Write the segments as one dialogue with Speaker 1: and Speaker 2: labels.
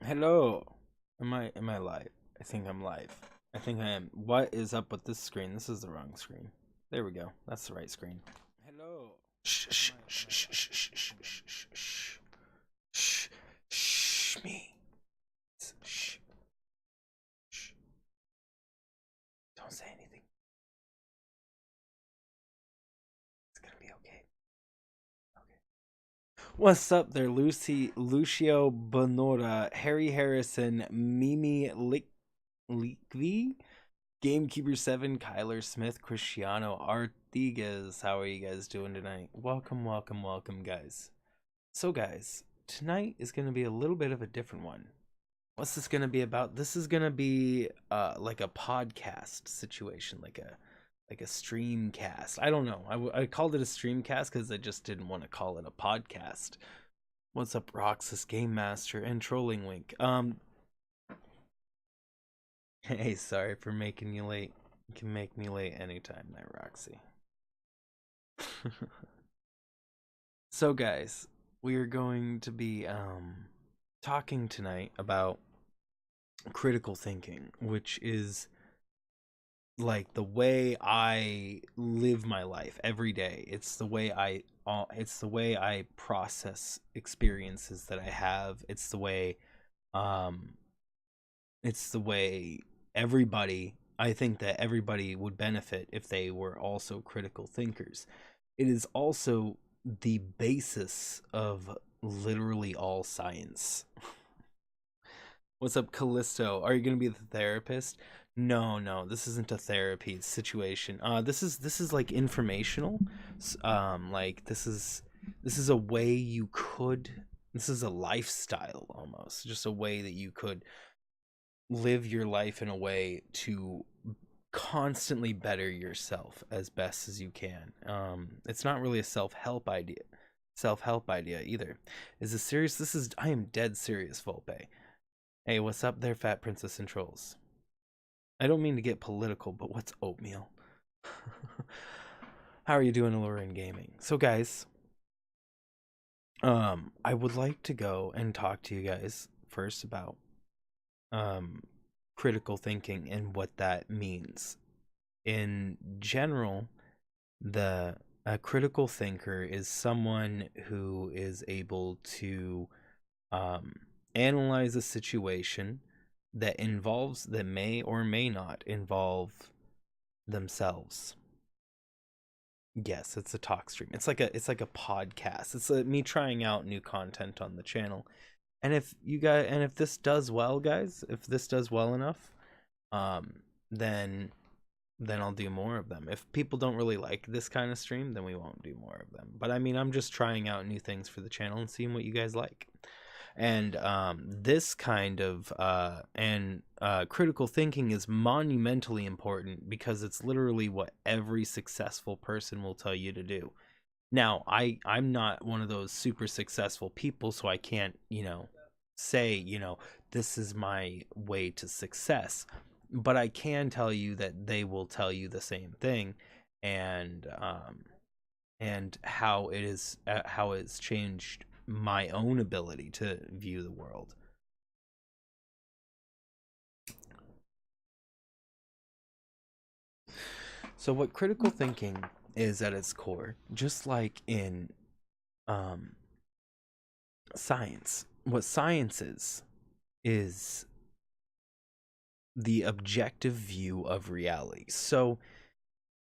Speaker 1: Hello. Am I live? I think I'm live. I think I am. What is up with this screen? This is the wrong screen. There we go. That's the right screen. Hello. Shh shh shh shh shh shh shh shh shh shh shh me. Shh shh. Don't say anything. It's gonna be okay. What's up there, Lucio Bonora, Harry Harrison, Mimi Lickvi, Gamekeeper7, Kyler Smith, Cristiano Artigas. How are you guys doing tonight? Welcome, welcome, welcome, guys. So, guys, tonight is going to be a little bit of a different one. What's this going to be about? This is going to be like a podcast situation, like a streamcast. I don't know. I called it a streamcast because I just didn't want to call it a podcast. What's up, Roxas Game Master and Trolling Wink? Hey, sorry for making you late. You can make me late anytime, my Roxy. So, guys, we are going to be talking tonight about critical thinking, which is like the way I live my life every day. It's the way I process experiences that I have. Um it's the way everybody I think that everybody would benefit if they were also critical thinkers. It is also the basis of literally all science. What's up, Callisto? Are you gonna be the therapist? No, no, this isn't a therapy situation. This is like informational. Like this is a way you could. This is a lifestyle almost, just a way that you could live your life in a way to constantly better yourself as best as you can. It's not really a self-help idea either. Is this serious? I am dead serious, Volpe. Hey, what's up there, Fat Princess and Trolls? I don't mean to get political, but what's oatmeal? How are you doing, Alluring Gaming? So, guys, I would like to go and talk to you guys first about um critical thinking and what that means. In general, the a critical thinker is someone who is able to um, analyze a situation that may or may not involve themselves. Yes, it's a talk stream. It's like a podcast. It's me trying out new content on the channel. And if this does well, guys, if this does well enough, um, then I'll do more of them. If people don't really like this kind of stream, then we won't do more of them. But I mean, I'm just trying out new things for the channel and seeing what you guys like. And this kind of critical thinking is monumentally important because it's literally what every successful person will tell you to do. Now, I'm not one of those super successful people, so I can't, say, this is my way to success. But I can tell you that they will tell you the same thing, and how it's changed my own ability to view the world. So what critical thinking is at its core, just like in um science, what science is the objective view of reality. So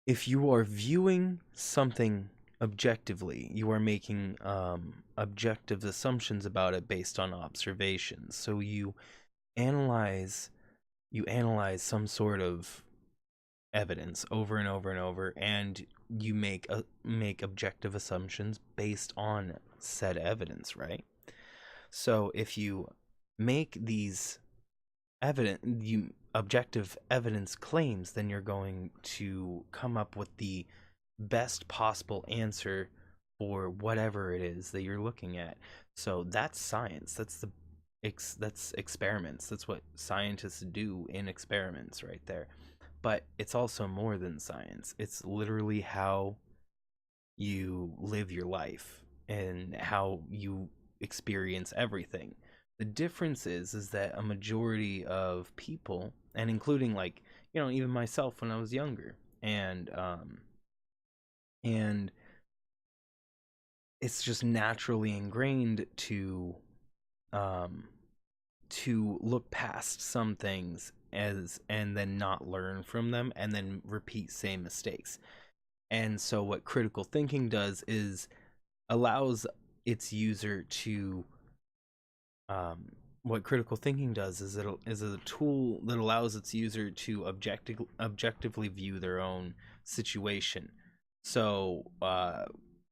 Speaker 1: if you are viewing something objectively, you are making objective assumptions about it based on observations. So analyze you analyze some sort of evidence over and over and over, and you make objective assumptions based on said evidence, right? So if you make these objective evidence claims, then you're going to come up with the best possible answer for whatever it is that you're looking at. So that's science. That's experiments. That's what scientists do in experiments right there. But it's also more than science. It's literally how you live your life and how you experience everything. The difference is that a majority of people, and including, like, even myself when I was younger, and it's just naturally ingrained um to look past some things as and then not learn from them and then repeat same mistakes. And so what critical thinking does is allows its user to what critical thinking does is it is a tool that allows its user to objectively view their own situation. So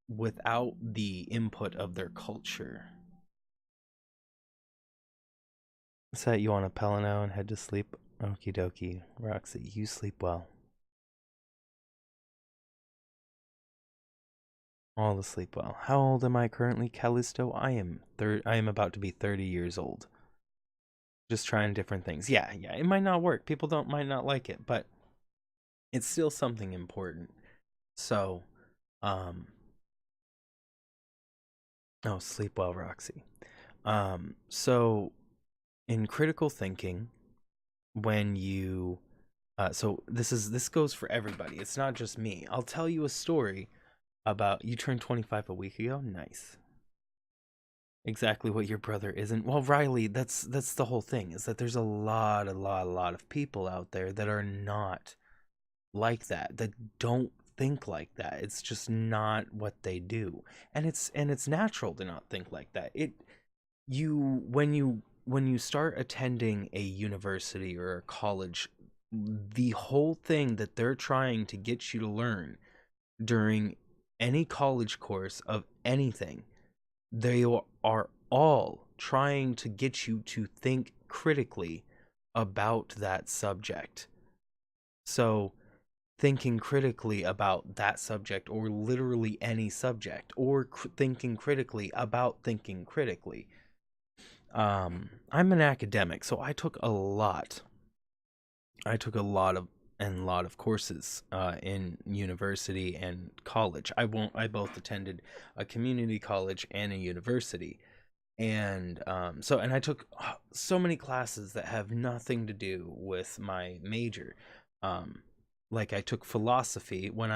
Speaker 1: without the input of their culture. Is that you want to pellet now and head to sleep? Okie dokie. Roxy, you sleep well. All to sleep well. How old am I currently, Callisto? I am about to be 30 years old. Just trying different things. Yeah, it might not work. People might not like it, but it's still something important. So, oh, sleep well, Roxy. So in critical thinking, when you so this goes for everybody. It's not just me. I'll tell you a story about you turned 25 a week ago. Nice. Exactly what your brother isn't. Well, Riley, that's the whole thing, is that there's a lot of people out there that are not like that don't think like that. It's just not what they do. And it's natural to not think like that. When you start attending a university or a college, the whole thing that they're trying to get you to learn during any college course of anything, they are all trying to get you to think critically about that subject. So thinking critically about that subject, or literally any subject, or thinking critically about thinking critically. I'm an academic, so I took a lot of courses in university and college. I both attended a community college and a university. And and I took so many classes that have nothing to do with my major. Like I took philosophy when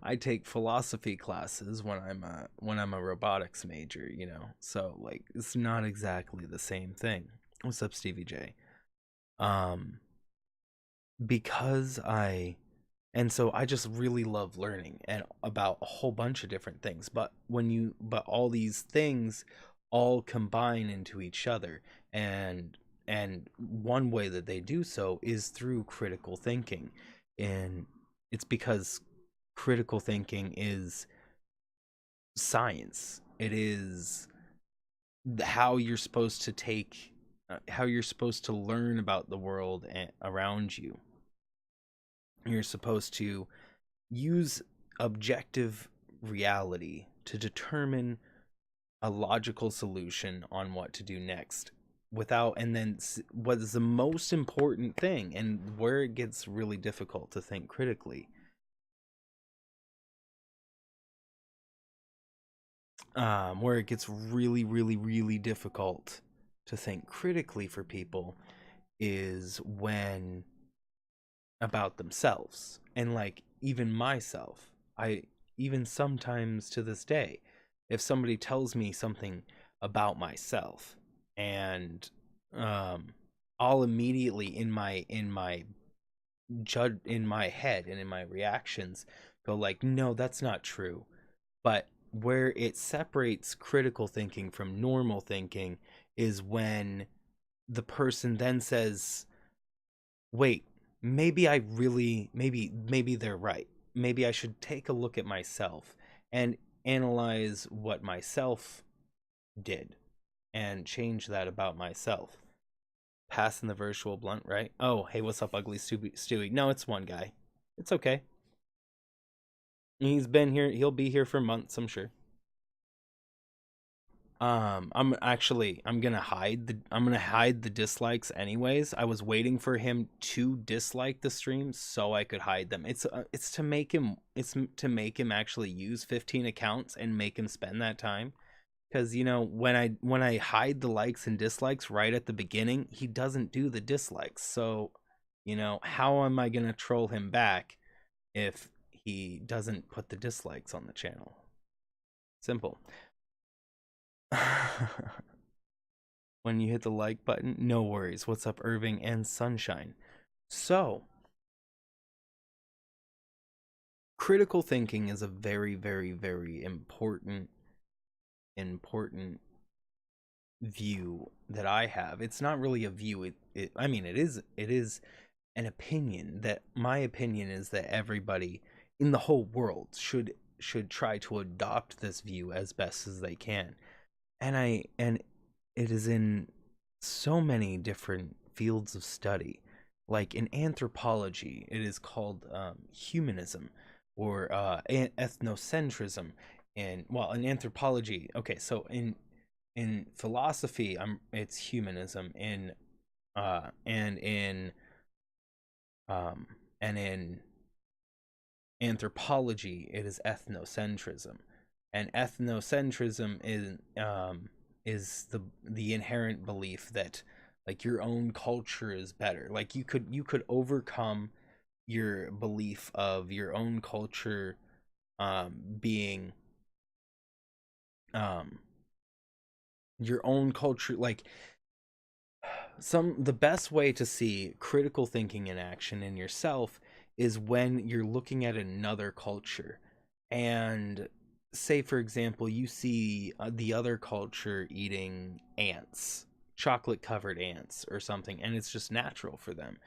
Speaker 1: I take philosophy classes when I'm a robotics major, So like it's not exactly the same thing. What's up, Stevie J? Um because I And so I just really love learning and about a whole bunch of different things. But all these things all combine into each other, and one way that they do so is through critical thinking. And it's because critical thinking is science. It is how you're supposed to how you're supposed to learn about the world around you. You're supposed to use objective reality to determine a logical solution on what to do next, and then what is the most important thing, and where it gets really difficult to think critically, where it gets really, really, really difficult to think critically for people is when about themselves. And like, even myself, I even sometimes to this day, if somebody tells me something about myself, and I'll immediately in my head and in my reactions go like, no, that's not true. But where it separates critical thinking from normal thinking is when the person then says, wait, maybe they're right. Maybe I should take a look at myself and analyze what myself did and change that about myself. Passing the virtual blunt, right? Oh, hey, what's up, ugly Stewie? No, it's one guy. It's okay. He's been here. He'll be here for months, I'm sure. I'm gonna hide the dislikes anyways. I was waiting for him to dislike the stream so I could hide them. It's to make him actually use 15 accounts and make him spend that time, Because when I hide the likes and dislikes right at the beginning, he doesn't do the dislikes. So, how am I gonna troll him back if he doesn't put the dislikes on the channel? Simple. When you hit the like button, no worries. What's up, Irving and Sunshine? So, critical thinking is a very, very, very important view that I have. It's not really a view. I mean, it is an opinion. That my opinion is that everybody in the whole world should try to adopt this view as best as they can. And it is in so many different fields of study. Like in anthropology, it is called humanism, or ethnocentrism. And well, in anthropology, okay, so in philosophy, it's humanism. And in anthropology, it is ethnocentrism. And ethnocentrism is the inherent belief that, like, your own culture is better. Like, you could overcome your belief of your own culture being your own culture, like, the best way to see critical thinking in action in yourself is when you're looking at another culture, and say, for example, you see the other culture eating ants, chocolate covered ants or something, and it's just natural for them,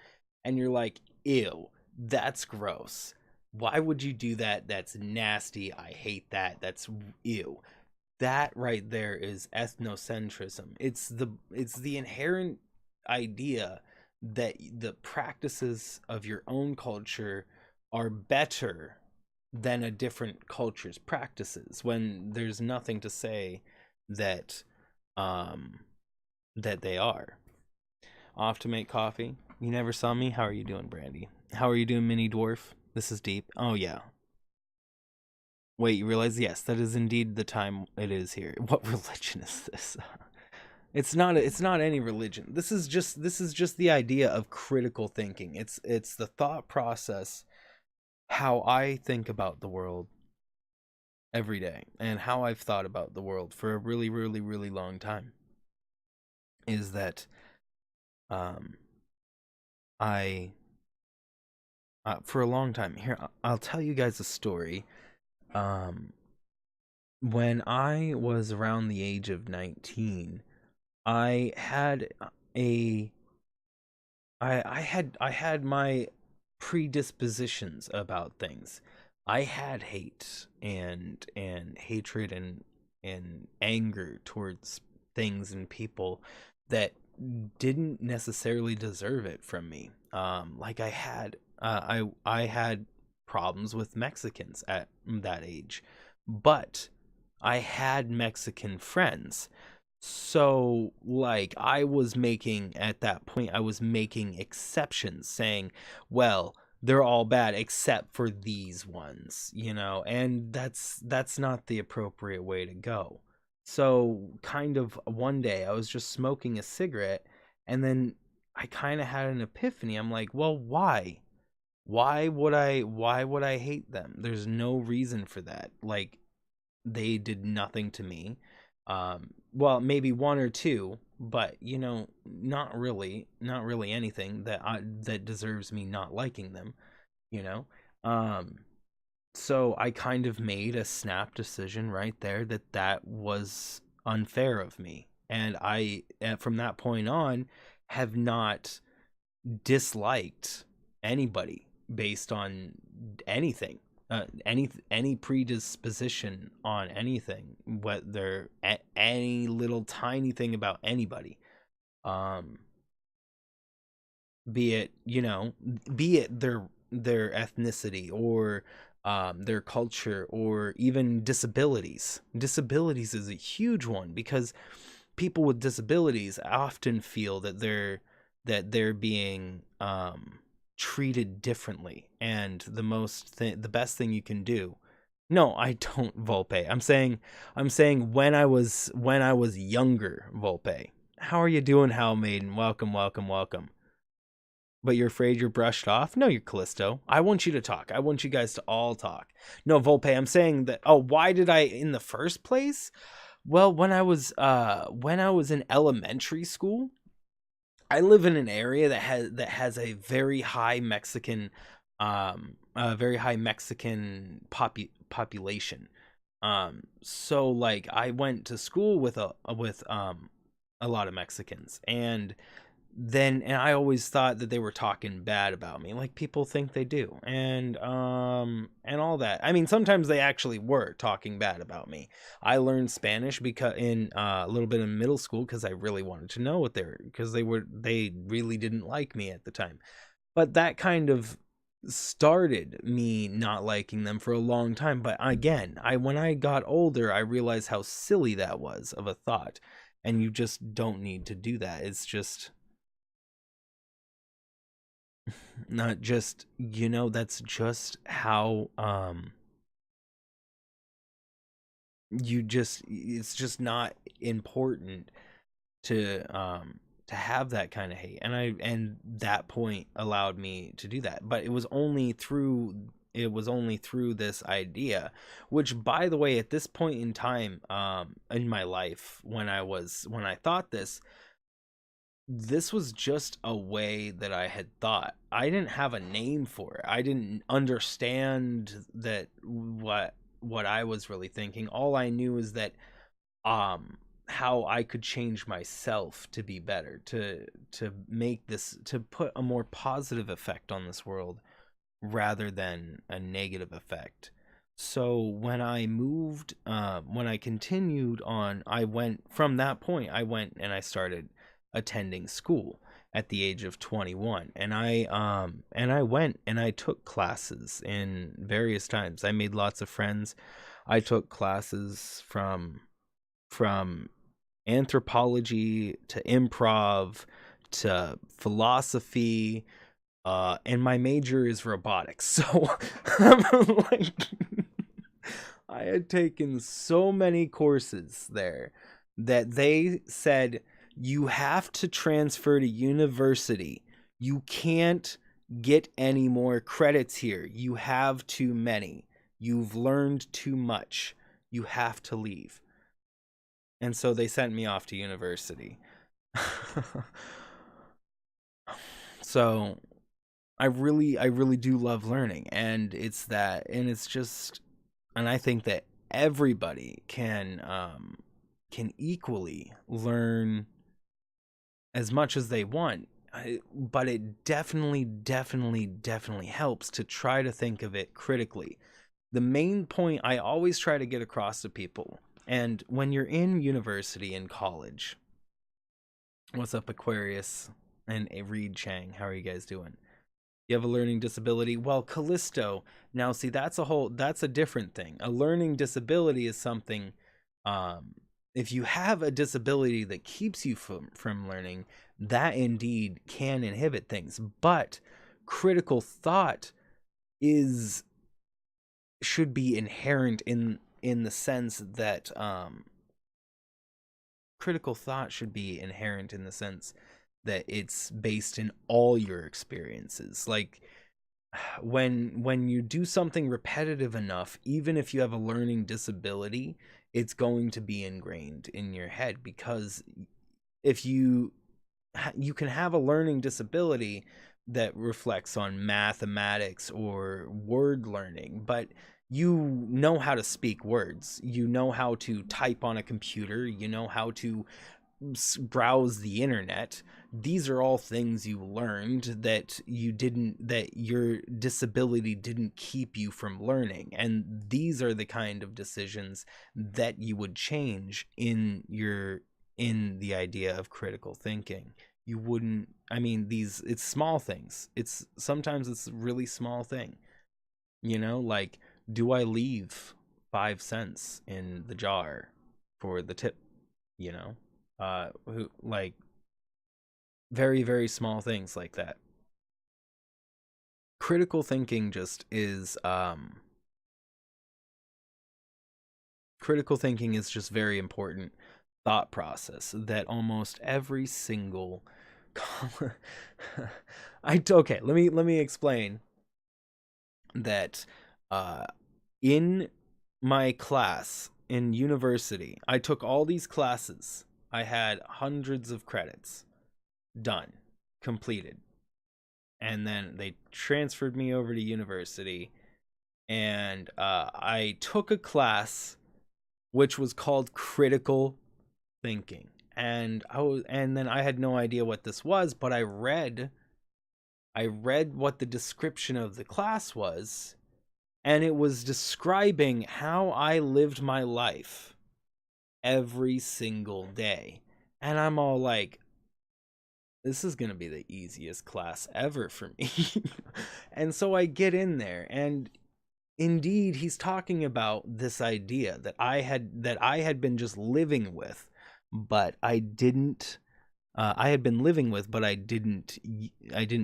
Speaker 1: and you're like, ew, that's gross. Why would you do that? That's nasty. I hate that. That's ew. That right there is ethnocentrism. It's the inherent idea that the practices of your own culture are better than a different culture's practices, when there's nothing to say that um that they are. Off to make coffee. You never saw me. How are you doing, Brandy? How are you doing, Mini Dwarf? This is deep. Oh yeah. Wait, you realize? Yes, that is indeed the time it is here. What religion is this? It's not any religion. This is just the idea of critical thinking. It's the thought process, how I think about the world every day, and how I've thought about the world for a really, really, really long time. Is that um I for a long time here, I'll tell you guys a story. Um when I was around the age of 19, I had a I had my predispositions about things. I had hate and hatred and anger towards things and people that didn't necessarily deserve it from me. Like I had problems with Mexicans at that age, but I had Mexican friends. So, like, at that point, I was making exceptions, saying, well, they're all bad except for these ones, and that's not the appropriate way to go. So, kind of one day, I was just smoking a cigarette, and then I kind of had an epiphany. I'm like, well, why? Why would I hate them? There's no reason for that. Like, they did nothing to me. Well, maybe one or two, but not really anything that deserves me not liking them, you know. Um, so I kind of made a snap decision right there that was unfair of me, and from that point on, have not disliked anybody based on anything, any predisposition on anything, whether any little tiny thing about anybody, um be it their ethnicity, or their culture, or even disabilities is a huge one, because people with disabilities often feel that they're being treated differently, and the best thing you can do No, I don't, Volpe. I'm saying when I was younger, Volpe. How are you doing, Hal Maiden? Welcome, welcome, welcome. But you're afraid you're brushed off? No, you're Callisto. I want you to talk. I want you guys to all talk. No, Volpe, I'm saying that, oh, why did I in the first place? Well, when I was in elementary school, I live in an area that has a very high Mexican population. So like I went to school with a lot of Mexicans, and I always thought that they were talking bad about me, like people think they do, and all that. I mean, sometimes they actually were talking bad about me. I learned Spanish because in a little bit in middle school because I really wanted to know what because they really didn't like me at the time. But that kind of started me not liking them for a long time. But again, I when I got older, I realized how silly that was of a thought, and you just don't need to do that. It's just not just, that's just how you just it's just not important to have that kind of hate, and that point allowed me to do that. But it was only through this idea, which, by the way, at this point in time in my life, when I thought this was just a way that I had thought. I didn't have a name for it. I didn't understand that what I was really thinking. All I knew is that how I could change myself to be better, to make this, to put a more positive effect on this world rather than a negative effect. So when I continued on, I went from that point. I went and I started attending school at the age of 21, and I went and I took classes in various times. I made lots of friends. I took classes from anthropology to improv to philosophy, and my major is robotics. So I'm like, I had taken so many courses there that they said you have to transfer to university. You can't get any more credits here. You have too many. You've learned too much. You have to leave. And so they sent me off to university. So I really do love learning, and it's just, and I think that everybody can equally learn as much as they want. But it definitely, definitely, definitely helps to try to think of it critically. The main point I always try to get across to people, and when you're in university and college, what's up, Aquarius and Reed Chang? How are you guys doing? You have a learning disability? Well, Callisto, now see, that's a different thing. A learning disability is something, um, if you have a disability that keeps you from learning, that indeed can inhibit things. But critical thought is should be inherent in the sense that critical thought should be inherent in the sense that it's based in all your experiences. Like when you do something repetitive enough, even if you have a learning disability, it's going to be ingrained in your head, because if you can have a learning disability that reflects on mathematics or word learning, but you know how to speak words, you know how to type on a computer, you know how to browse the internet. These are all things you learned that your disability didn't keep you from learning, and these are the kind of decisions that you would change in the idea of critical thinking. You wouldn't, I mean, these, it's small things, it's sometimes it's a really small thing, like, do I leave 5 cents in the jar for the tip, you know like, very, very small things like that. Critical thinking just is critical thinking is just very important thought process that almost every single okay, let me explain that in my class in university, I took all these classes. I had hundreds of credits done, completed. And then they transferred me over to university, and I took a class which was called critical thinking. And then I had no idea what this was, but I read what the description of the class was, and it was describing how I lived my life every single day. And I'm all like, this is going to be the easiest class ever for me. And so I get in there, and indeed he's talking about this idea that I had been just living with, but I had been living with, but I didn't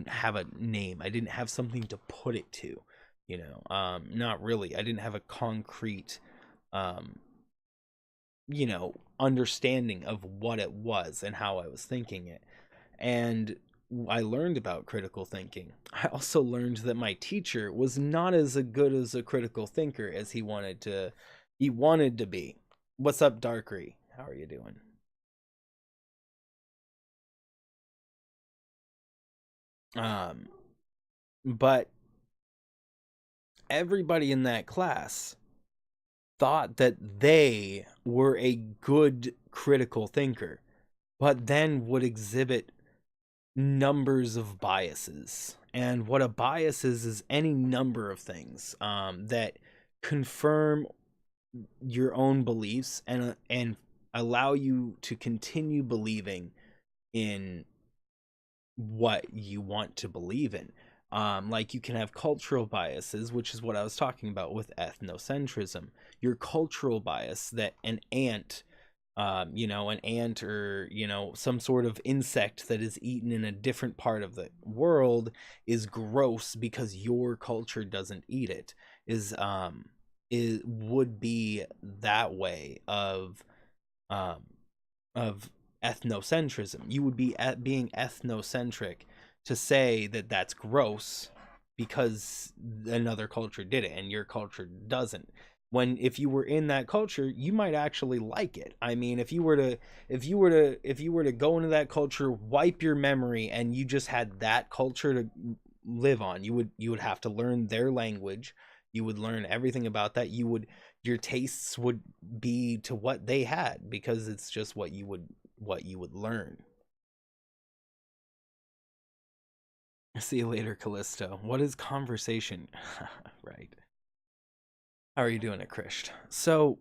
Speaker 1: have a name. I didn't have something to put it to, not really. I didn't have a concrete understanding of what it was and how I was thinking it. And I learned about critical thinking. I also learned that my teacher was not as good as a critical thinker as he wanted to be. What's up, Darkery? How are you doing? But everybody in that class thought that they were a good critical thinker, but then would exhibit numbers of biases. And what a bias is any number of things that confirm your own beliefs and allow you to continue believing in what you want to believe in. Like, you can have cultural biases, which is what I was talking about with ethnocentrism. Your cultural bias that an ant or, some sort of insect that is eaten in a different part of the world is gross because your culture doesn't eat it, it would be that way um, of ethnocentrism. You would be being ethnocentric to say that that's gross because another culture did it and your culture doesn't. When if you were in that culture, you might actually like it. I mean, if you were to go into that culture, wipe your memory, and you just had that culture to live on, you would have to learn their language. You would learn everything about that. Your tastes would be to what they had because it's just what you would learn. See you later, Callisto. What is conversation? Right. How are you doing it, Krisht? So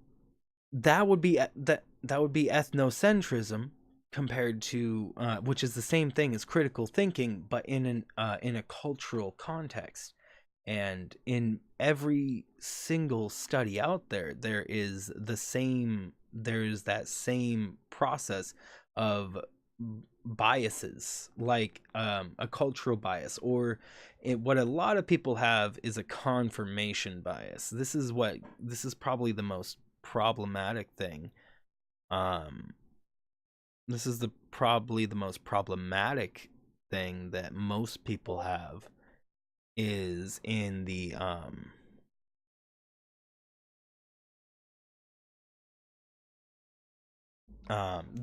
Speaker 1: that would be that would be ethnocentrism compared to which is the same thing as critical thinking, but in a cultural context. And in every single study out there, there's that same process of biases, like a cultural bias, or what a lot of people have is a confirmation bias. This is probably the most problematic thing. um this is the probably the most problematic thing that most people have, is in the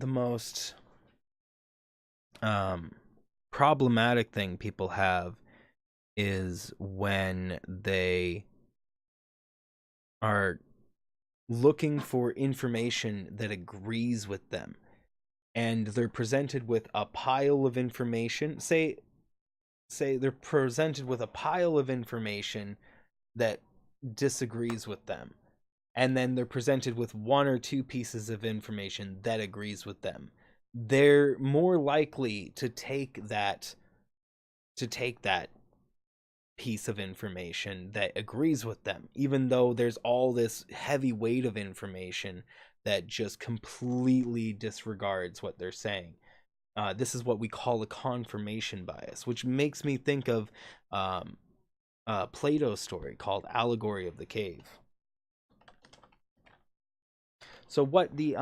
Speaker 1: most um problematic thing people have is when they are looking for information that agrees with them, and they're presented with a pile of information. Say they're presented with a pile of information that disagrees with them, and then they're presented with one or two pieces of information that agrees with them. They're more likely to take that piece of information that agrees with them, even though there's all this heavy weight of information that just completely disregards what they're saying. This is what we call a confirmation bias, which makes me think of Plato's story called Allegory of the Cave. So what the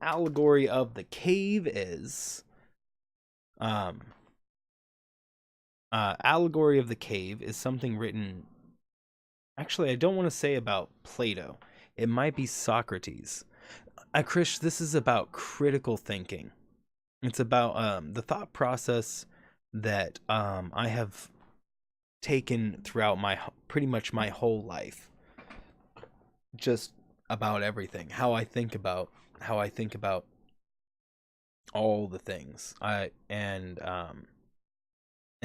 Speaker 1: allegory of the cave is, um allegory of the cave is something written, actually I don't want to say about Plato. It might be Socrates. Krish, this is about critical thinking. It's about the thought process that I have taken throughout my pretty much my whole life, just about everything. How I think about all the things. And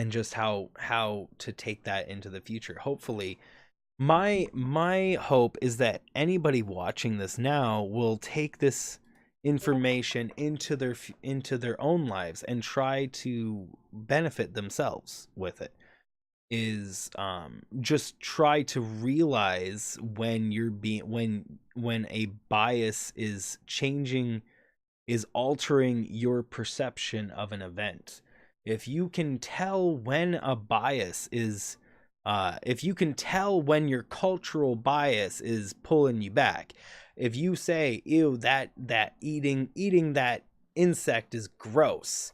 Speaker 1: just how to take that into the future. Hopefully, my hope is that anybody watching this now will take this information into their own lives and try to benefit themselves with it. Is just try to realize when you're being when a bias is altering your perception of an event. If you can tell when a bias is if you can tell when your cultural bias is pulling you back, if you say, ew, that eating that insect is gross,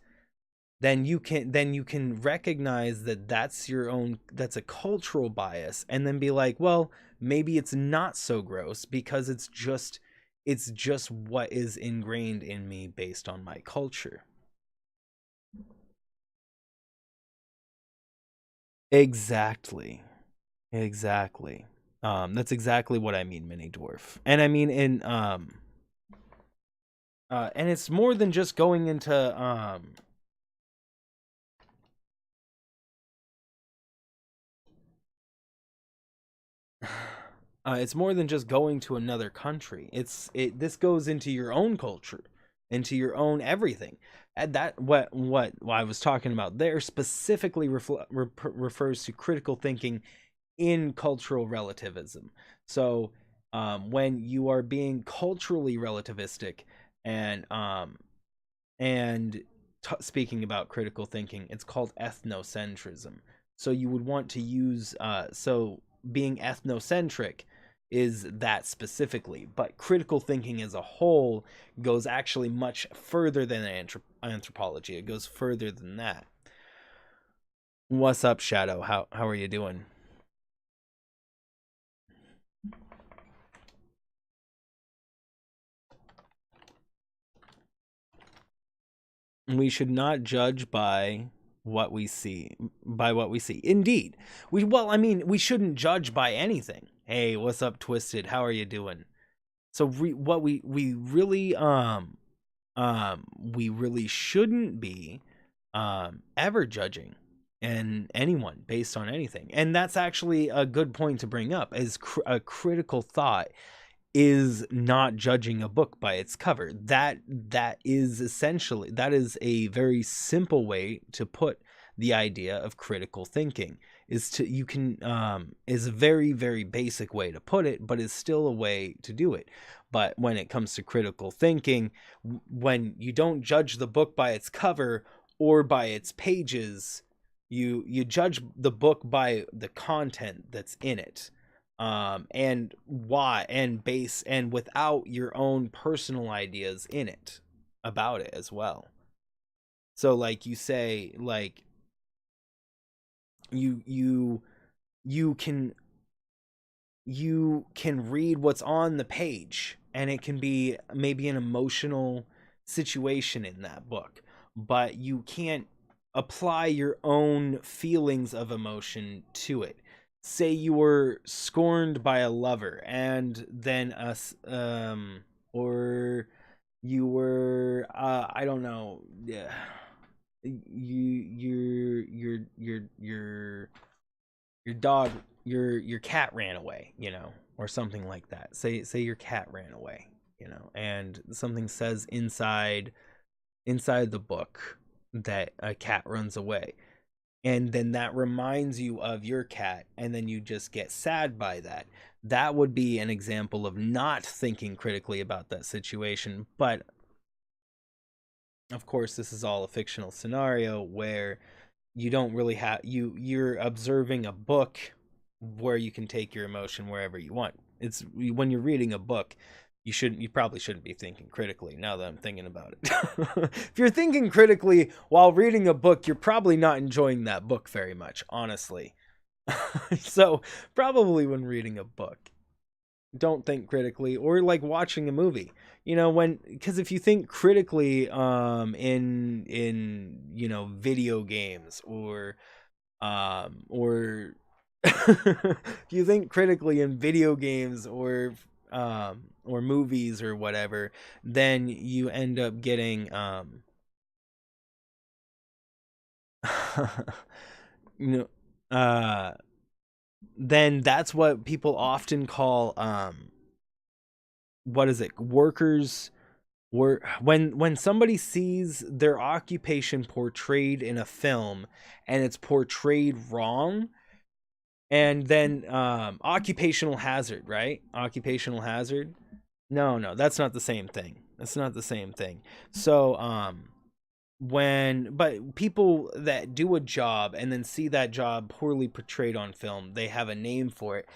Speaker 1: then you can recognize that that's a cultural bias, and then be like, well, maybe it's not so gross because it's just what is ingrained in me based on my culture. Exactly. Exactly. That's exactly what I mean, mini dwarf. And I mean in and it's more than just going into it's more than just going to another country. This goes into your own culture, into your own everything. And that what I was talking about there specifically refers to critical thinking in cultural relativism. So when you are being culturally relativistic and speaking about critical thinking, it's called ethnocentrism. So you would want to use so being ethnocentric is that specifically, but critical thinking as a whole goes actually much further than anthropology. It goes further than that. What's up, Shadow? How are you doing? We should not judge by what we see. Indeed. I mean, we shouldn't judge by anything. Hey, what's up, Twisted? How are you doing? So what we really shouldn't be ever judging and anyone based on anything. And that's actually a good point to bring up, is a critical thought is not judging a book by its cover. That is a very simple way to put the idea of critical thinking. Is a very, very basic way to put it, but is still a way to do it. But when it comes to critical thinking, when you don't judge the book by its cover or by its pages, you judge the book by the content that's in it, and why, and without your own personal ideas in it about it as well. So like you say, like you you you can you can read what's on the page, and it can be maybe an emotional situation in that book, but you can't apply your own feelings of emotion to it. Say you were scorned by a lover, and then or you were I don't know, yeah, your dog, your cat ran away, or something like that. Say your cat ran away, and something says inside the book that a cat runs away, and then that reminds you of your cat, and then you just get sad by that. That would be an example of not thinking critically about that situation. But of course, this is all a fictional scenario where you don't really have you're observing a book where you can take your emotion wherever you want. It's when you're reading a book, you probably shouldn't be thinking critically now that I'm thinking about it. If you're thinking critically while reading a book, you're probably not enjoying that book very much, honestly. So probably when reading a book, don't think critically, or like watching a movie, because if you think critically in video games, or if you think critically in video games or movies or whatever, then you end up getting you know then that's what people often call what is it, workers. When somebody sees their occupation portrayed in a film and it's portrayed wrong, and then occupational hazard, right? Occupational hazard. No, that's not the same thing. That's not the same thing. So but people that do a job and then see that job poorly portrayed on film, they have a name for it.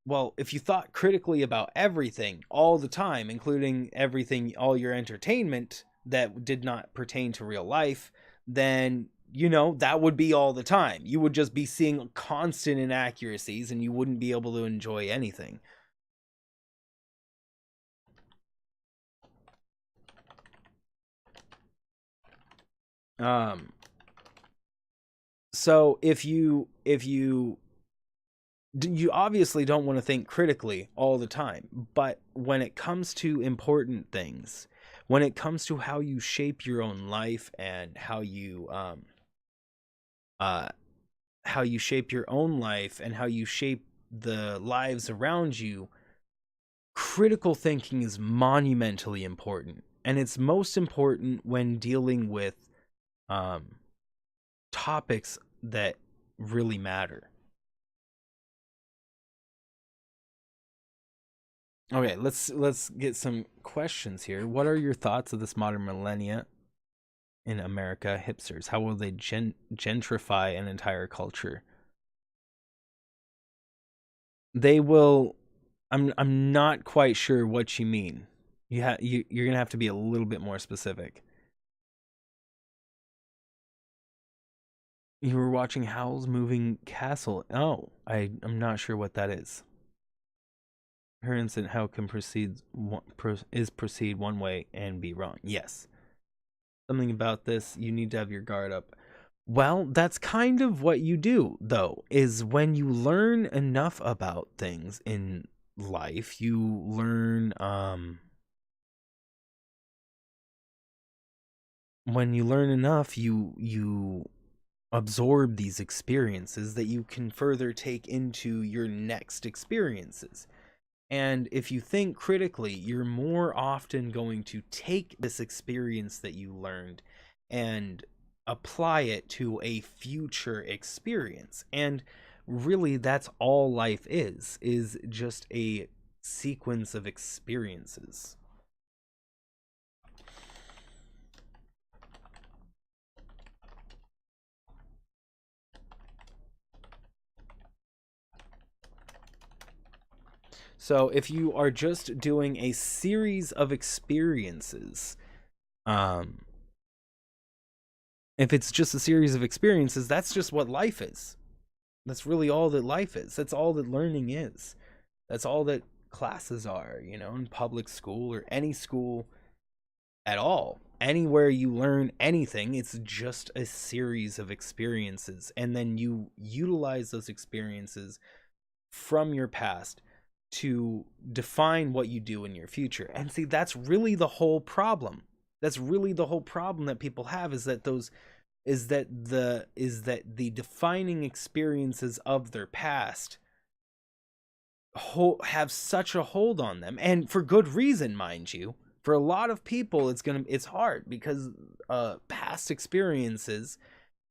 Speaker 1: Well, if you thought critically about everything all the time, including everything, all your entertainment that did not pertain to real life, then that would be all the time. You would just be seeing constant inaccuracies and you wouldn't be able to enjoy anything. So if you obviously don't want to think critically all the time, but when it comes to important things, when it comes to how you shape your own life and how you shape your own life and how you shape the lives around you, critical thinking is monumentally important. And it's most important when dealing with topics that really matter. Okay, let's get some questions here. What are your thoughts of this modern millennia in America? Hipsters, how will they gentrify an entire culture? They will. I'm not quite sure what you mean. You're gonna have to be a little bit more specific. You were watching Howl's Moving Castle. Oh, I'm not sure what that is. Her instant how can proceed one way and be wrong. Yes. Something about this, you need to have your guard up. Well, that's kind of what you do, though, is when you learn enough about things in life, you learn when you learn enough, you absorb these experiences that you can further take into your next experiences. And if you think critically, you're more often going to take this experience that you learned and apply it to a future experience. And really, that's all life is just a sequence of experiences. So if you are just doing a series of experiences, if it's just a series of experiences, that's just what life is. That's really all that life is. That's all that learning is. That's all that classes are, in public school or any school at all. Anywhere you learn anything, it's just a series of experiences. And then you utilize those experiences from your past to define what you do in your future. And see, that's really the whole problem. That's really the whole problem that people have, is that the defining experiences of their past have such a hold on them, and for good reason, mind you. For a lot of people, it's hard because past experiences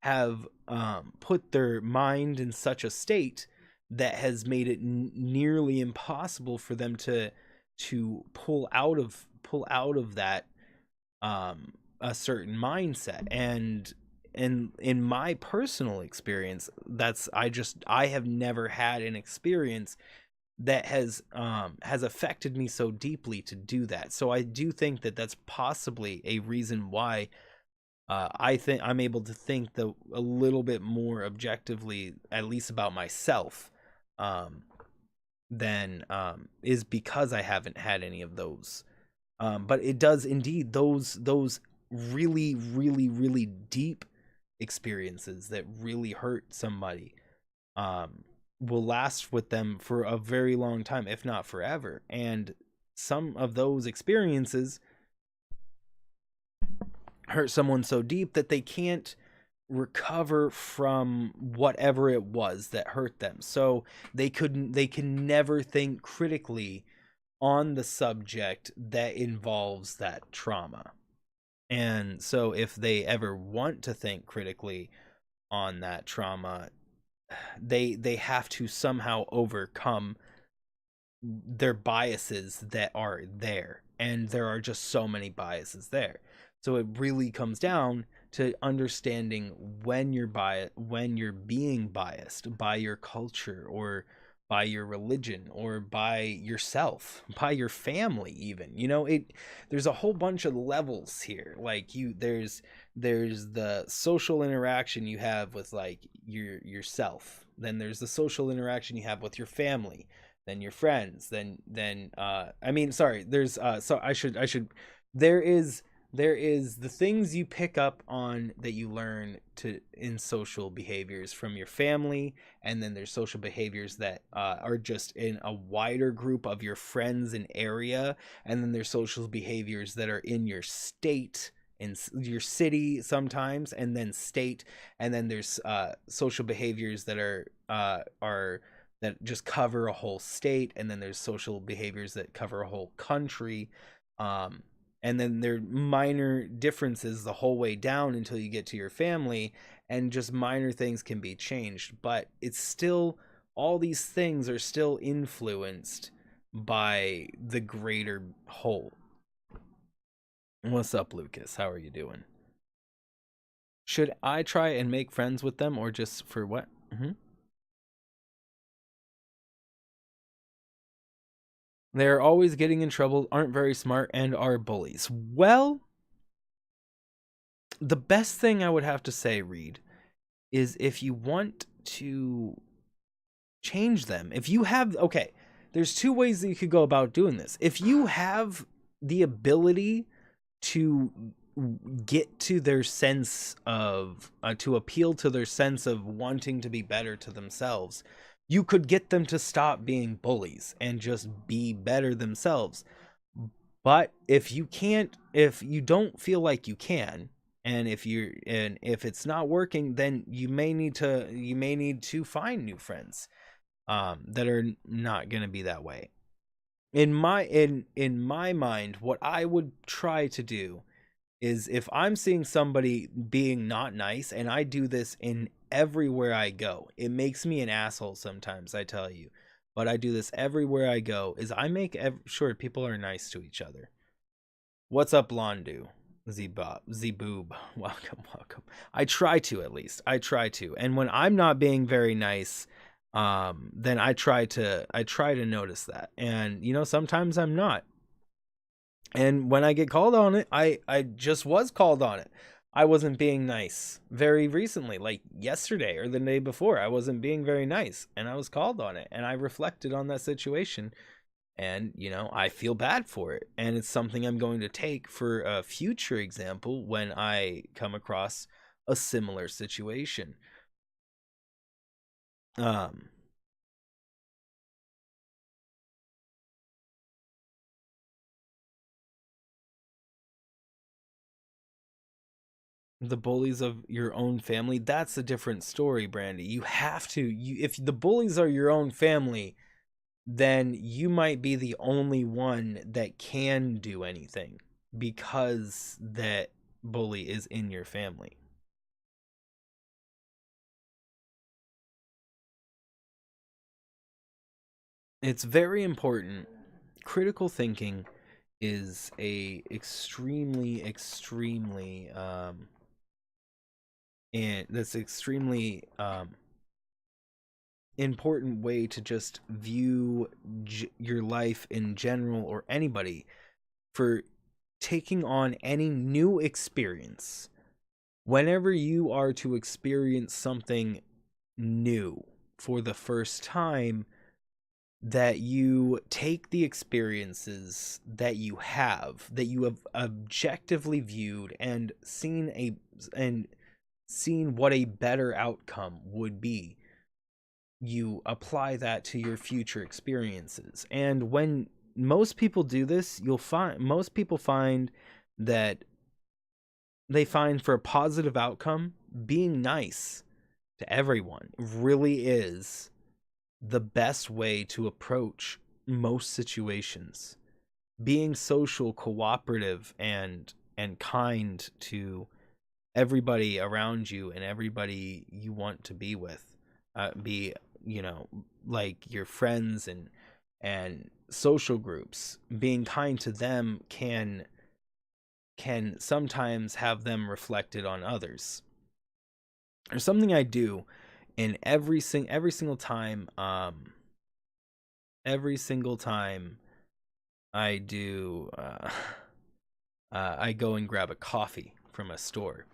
Speaker 1: have put their mind in such a state that has made it nearly impossible for them to pull out of that a certain mindset. And in my personal experience, I have never had an experience that has affected me so deeply to do that. So I do think that that's possibly a reason why I think I'm able to think a little bit more objectively, at least about myself, um, than is because I haven't had any of those. But it does indeed, those really, really, really deep experiences that really hurt somebody um, will last with them for a very long time, if not forever. And some of those experiences hurt someone so deep that they can't recover from whatever it was that hurt them. So they can never think critically on the subject that involves that trauma. And so if they ever want to think critically on that trauma, they have to somehow overcome their biases that are there, and there are just so many biases there. So it really comes down to understanding when when you're being biased by your culture, or by your religion, or by yourself, by your family even. There's a whole bunch of levels here. Like there's the social interaction you have with like yourself, then there's the social interaction you have with your family, then your friends, then I mean, sorry, there's so I should there is the things you pick up on that you learn to in social behaviors from your family, and then there's social behaviors that are just in a wider group of your friends and area, and then there's social behaviors that are in your state, in your city sometimes, and then state, and then there's social behaviors that are that just cover a whole state, and then there's social behaviors that cover a whole country, um, and then there are minor differences the whole way down until you get to your family, and just minor things can be changed, but it's still, all these things are still influenced by the greater whole. What's up, Lucas? How are you doing? Should I try and make friends with them, or just for what? They're always getting in trouble, aren't very smart, and are bullies. Well, the best thing I would have to say, Reed, is if you want to change them, if you have, okay, there's two ways that you could go about doing this. If you have the ability to get to their sense of, to appeal to their sense of wanting to be better to themselves, you could get them to stop being bullies and just be better themselves. But if you can't, if you don't feel like you can, and if it's not working, then you may need to find new friends that are not going to be that way. In my mind, what I would try to do is, if I'm seeing somebody being not nice, and I do this in everywhere I go, it makes me an asshole sometimes, I tell you, but I do this everywhere I go, is I make sure people are nice to each other. What's up, Londu? Z-Boob, welcome. I try to, at least. I try to. And when I'm not being very nice, then I try to notice that. And, sometimes I'm not. And when I get called on it, I just was called on it. I wasn't being nice very recently, like yesterday or the day before. I wasn't being very nice, and I was called on it. And I reflected on that situation, and I feel bad for it, and it's something I'm going to take for a future example when I come across a similar situation. The bullies of your own family, that's a different story, Brandy. You have to, if the bullies are your own family, then you might be the only one that can do anything, because that bully is in your family. It's very important. Critical thinking is a extremely and that's extremely important way to just view your life in general, or anybody, for taking on any new experience. Whenever you are to experience something new for the first time, that you take the experiences that you have objectively viewed and seen what a better outcome would be. You apply that to your future experiences. And when most people do this, most people find that they find, for a positive outcome, being nice to everyone really is the best way to approach most situations. Being social, cooperative, and kind to everybody around you and everybody you want to be with, be, like your friends and social groups. Being kind to them can sometimes have them reflected on others. There's something I do in every single time I do I go and grab a coffee from a store.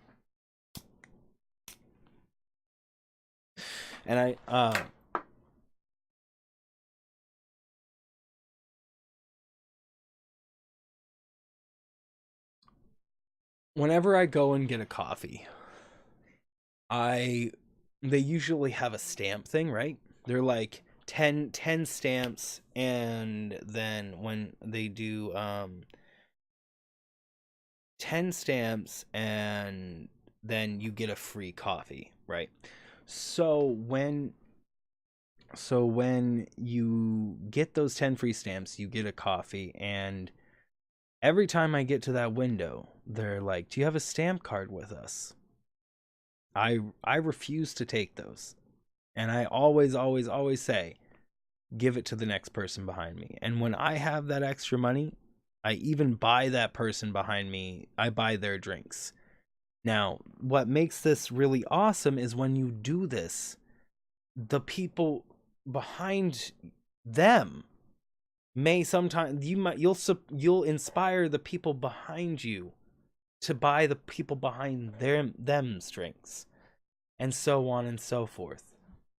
Speaker 1: And whenever I go and get a coffee, they usually have a stamp thing, right? They're like 10 stamps, and then when they do 10 stamps, and then you get a free coffee, right? So when you get those 10 free stamps, you get a coffee, and every time I get to that window, they're like, "Do you have a stamp card with us?" I refuse to take those. And I always say, give it to the next person behind me. And when I have that extra money, I even buy that person behind me, I buy their drinks. Now, what makes this really awesome is when you do this, the people behind them may sometimes, you'll inspire the people behind you to buy the people behind them's drinks, and so on and so forth.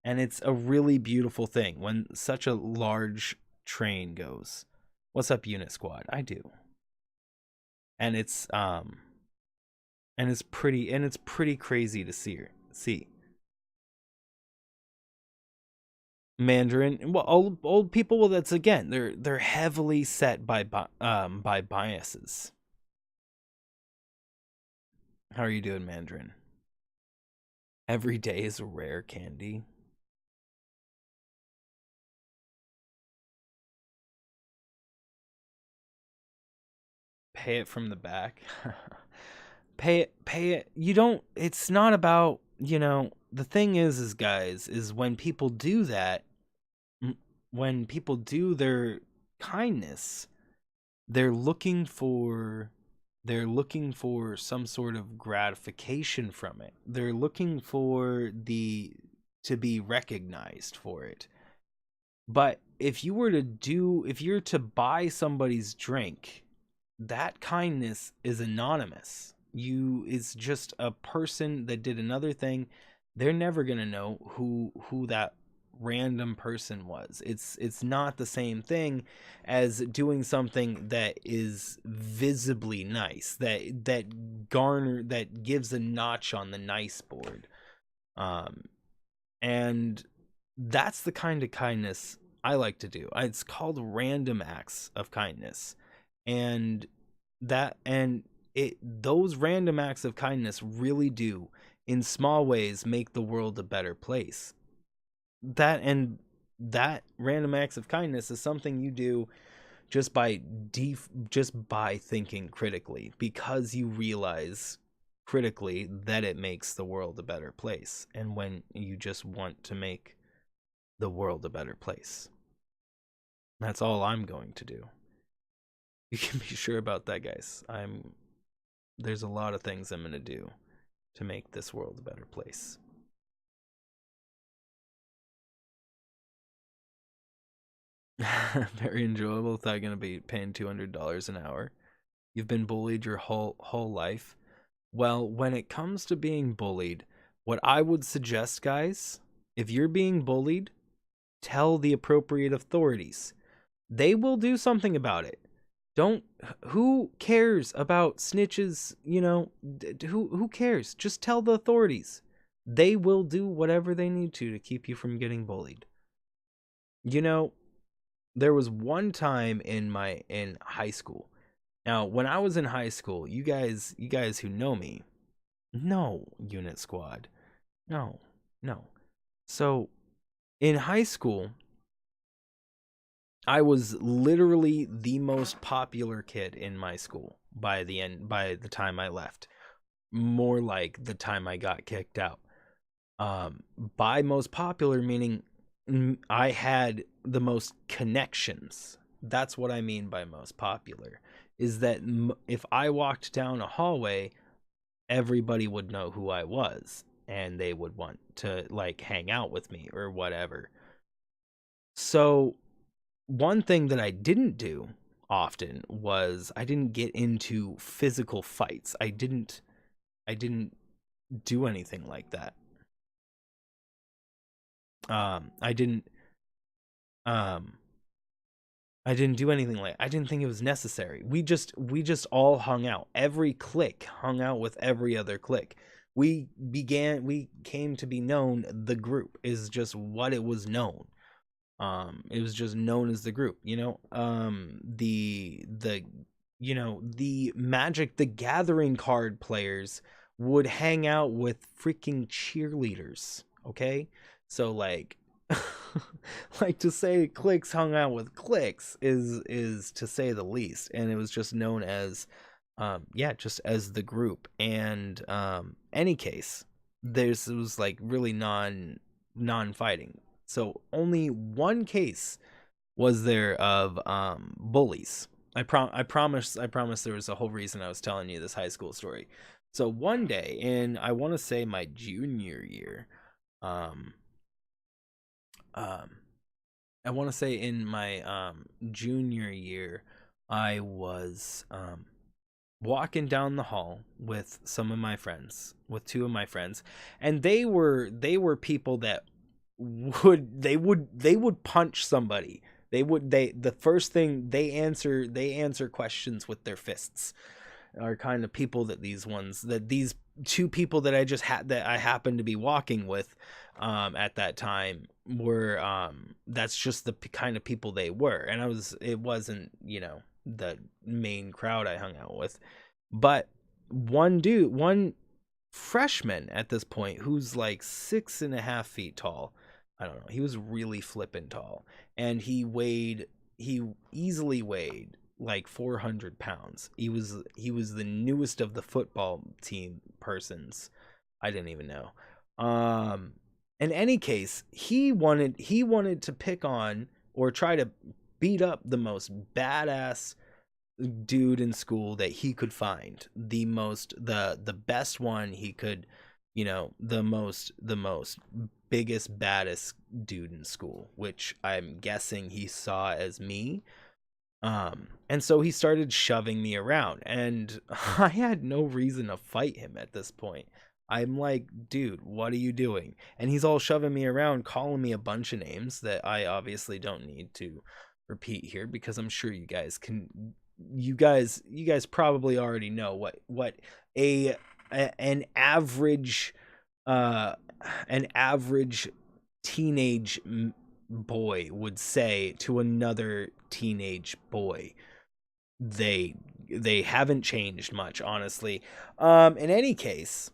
Speaker 1: And it's a really beautiful thing when such a large train goes. What's up, Unit Squad? I do. And it's pretty crazy to see. Mandarin, well, old people, well, that's, again, they're heavily set by biases. How are you doing, Mandarin? Every day is a rare candy. Pay it from the back. pay it. You don't, it's not about, the thing is guys, is when people do that, when people do their kindness, they're looking for some sort of gratification from it. They're looking for to be recognized for it. But if you're to buy somebody's drink, that kindness is anonymous. It's just a person that did another thing. They're never gonna know who that random person was. It's not the same thing as doing something that is visibly nice, that gives a notch on the nice board. And that's the kind of kindness I like to do. It's called random acts of kindness. And those random acts of kindness really do, in small ways, make the world a better place. That random acts of kindness is something you do just by thinking critically, because you realize critically that it makes the world a better place. And when you just want to make the world a better place, that's all I'm going to do. You can be sure about that, guys. There's a lot of things I'm going to do to make this world a better place. Very enjoyable. Thought gonna be paying $200 an hour. You've been bullied your whole life. Well, when it comes to being bullied, what I would suggest, guys, if you're being bullied, tell the appropriate authorities. They will do something about it. Don't Who cares about snitches, who cares? Just tell the authorities. They will do whatever they need to keep you from getting bullied. You know, there was one time in high school. Now, when I was in high school, you guys who know me, no, Unit Squad. No. No. So, in high school, I was literally the most popular kid in my school by the time I left. More like the time I got kicked out. By most popular meaning I had the most connections. That's what I mean by most popular. Is that if I walked down a hallway, everybody would know who I was and they would want to like hang out with me or whatever. So one thing that I didn't do often was I didn't get into physical fights. I didn't do anything like that. I didn't um I didn't do anything like I didn't think it was necessary. We just all hung out. Every clique hung out with every other clique. We came to be known, the group is just what it was known. It was just known as the group, the Magic the Gathering card players would hang out with freaking cheerleaders, okay? So like like to say cliques hung out with cliques is to say the least, and it was just known as yeah, just as the group. And any case, there's it was like really non-fighting. So only one case was there of bullies. I promise there was a whole reason I was telling you this high school story. So one day in, I want to say, my junior year, um um I want to say in my junior year, I was walking down the hall with some of my friends, with two of my friends, and they were people that would punch somebody. They the first thing they answer questions with their fists. Are kind of people that these two people that I happened to be walking with at that time were that's just the kind of people they were. And it wasn't, the main crowd I hung out with, but one freshman at this point who's like 6.5 feet tall. I don't know. He was really flippin' tall, and he easily weighed like 400 pounds. He was the newest of the football team persons. I didn't even know. In any case, he wanted to pick on or try to beat up the most badass dude in school that he could find, the best one he could, the most biggest baddest dude in school, which I'm guessing he saw as me. And so he started shoving me around, and I had no reason to fight him at this point. I'm like, dude, what are you doing? And he's all shoving me around, calling me a bunch of names that I obviously don't need to repeat here, because I'm sure you guys probably already know what a an average uh an average teenage boy would say to another teenage boy. They haven't changed much, honestly. In any case,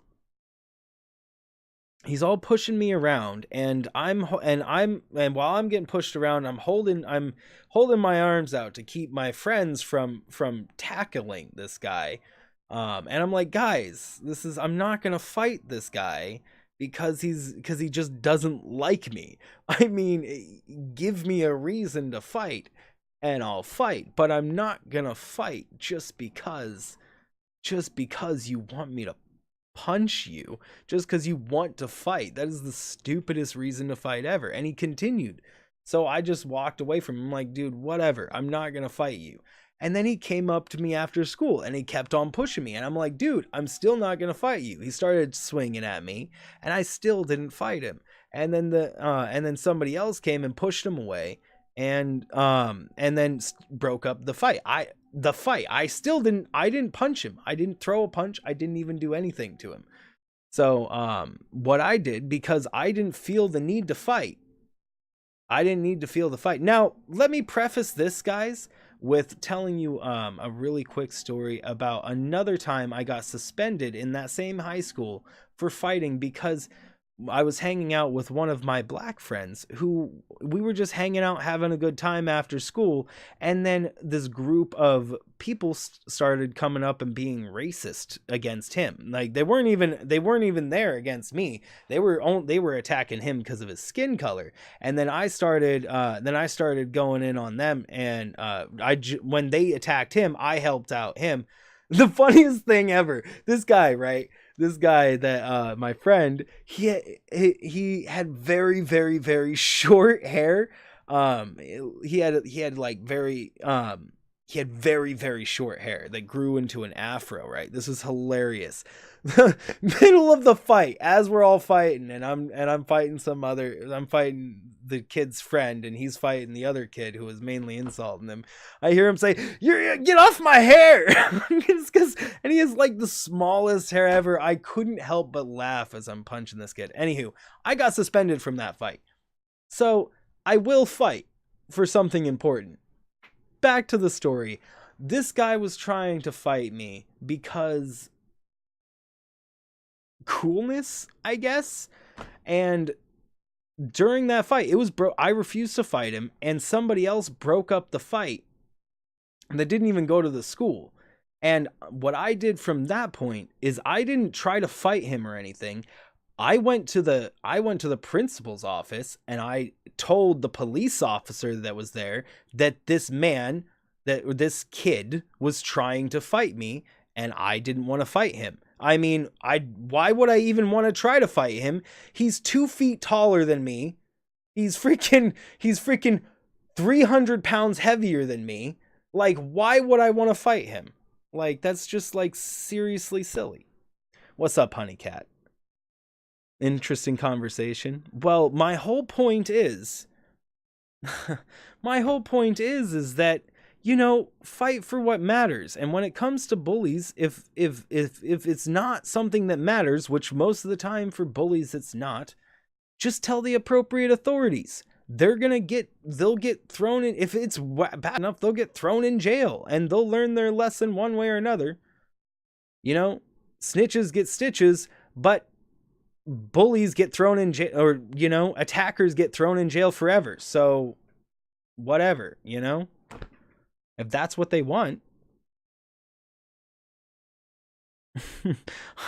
Speaker 1: he's all pushing me around, and while I'm getting pushed around, I'm holding my arms out to keep my friends from tackling this guy. And I'm like, guys, I'm not gonna fight this guy because he just doesn't like me. I mean, give me a reason to fight and I'll fight, but I'm not gonna fight just because you want me to punch you, just because you want to fight. That is the stupidest reason to fight ever. And he continued So I just walked away from him. I'm like, dude, whatever. I'm not going to fight you. And then he came up to me after school and he kept on pushing me. And I'm like, dude, I'm still not going to fight you. He started swinging at me and I still didn't fight him. And then somebody else came and pushed him away and then broke up the fight. I didn't punch him. I didn't throw a punch. I didn't even do anything to him. So, what I did, because I didn't feel the need to fight, I didn't need to feel the fight. Now, let me preface this, guys, with telling you a really quick story about another time I got suspended in that same high school for fighting because I was hanging out with one of my black friends who we were just hanging out having a good time after school, and then this group of people started coming up and being racist against him. Like they weren't even there against me. They were attacking him because of his skin color. And then I started going in on them, and when they attacked him, I helped out him. The funniest thing ever, this guy, right? This guy that my friend, he had very, very, very short hair. He had very, very short hair that grew into an afro, right? This is hilarious. The middle of the fight, as we're all fighting, and I'm fighting the kid's friend, and he's fighting the other kid who was mainly insulting him. I hear him say, get off my hair. And he has like the smallest hair ever. I couldn't help but laugh as I'm punching this kid. Anywho, I got suspended from that fight. So I will fight for something important. Back to the story. This guy was trying to fight me because coolness, I guess. And during that fight, I refused to fight him, and somebody else broke up the fight that didn't even go to the school. And what I did from that point is I didn't try to fight him or anything. I went to the principal's office and I told the police officer that was there that this kid was trying to fight me, and I didn't want to fight him. I mean, why would I even want to try to fight him? He's 2 feet taller than me. He's freaking 300 pounds heavier than me. Like, why would I want to fight him? Like, that's just like seriously silly. What's up, honey cat? Interesting conversation. Well, my whole point is that, you know, fight for what matters. And when it comes to bullies, if it's not something that matters, which most of the time for bullies it's not, just tell the appropriate authorities. They'll get thrown in. If it's bad enough, they'll get thrown in jail and they'll learn their lesson one way or another. You know, snitches get stitches, but bullies get thrown in jail, or, you know, attackers get thrown in jail forever. So whatever, you know, if that's what they want.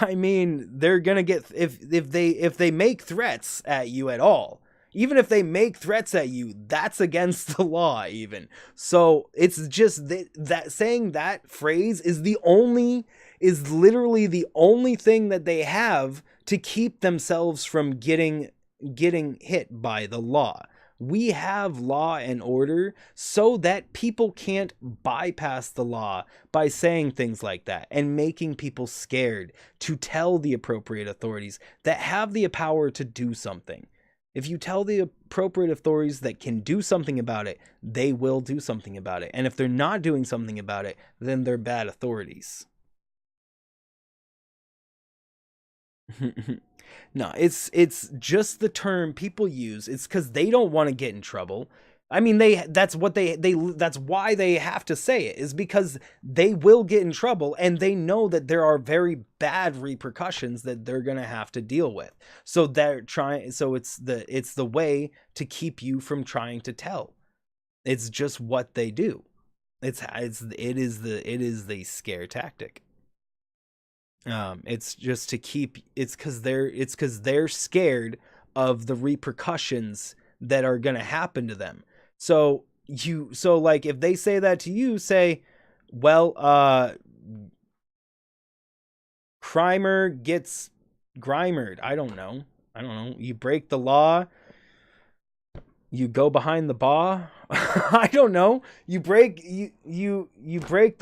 Speaker 1: I mean, they're gonna get, if they make threats at you at all, even if they make threats at you, that's against the law even. So it's just that saying that phrase is literally the only thing that they have to keep themselves from getting hit by the law. We have law and order so that people can't bypass the law by saying things like that and making people scared to tell the appropriate authorities that have the power to do something. If you tell the appropriate authorities that can do something about it, they will do something about it. And if they're not doing something about it, then they're bad authorities. No, it's just the term people use. It's because they don't want to get in trouble. I mean, that's why they have to say it, is because they will get in trouble and they know that there are very bad repercussions that they're going to have to deal with. So it's the way to keep you from trying to tell. It's just what they do. It is the scare tactic. It's just to keep, it's because they're scared of the repercussions that are going to happen to them. So like if they say that to you, say, well, crimer gets grimered. I don't know. You break the law. You go behind the bar. I don't know. You break the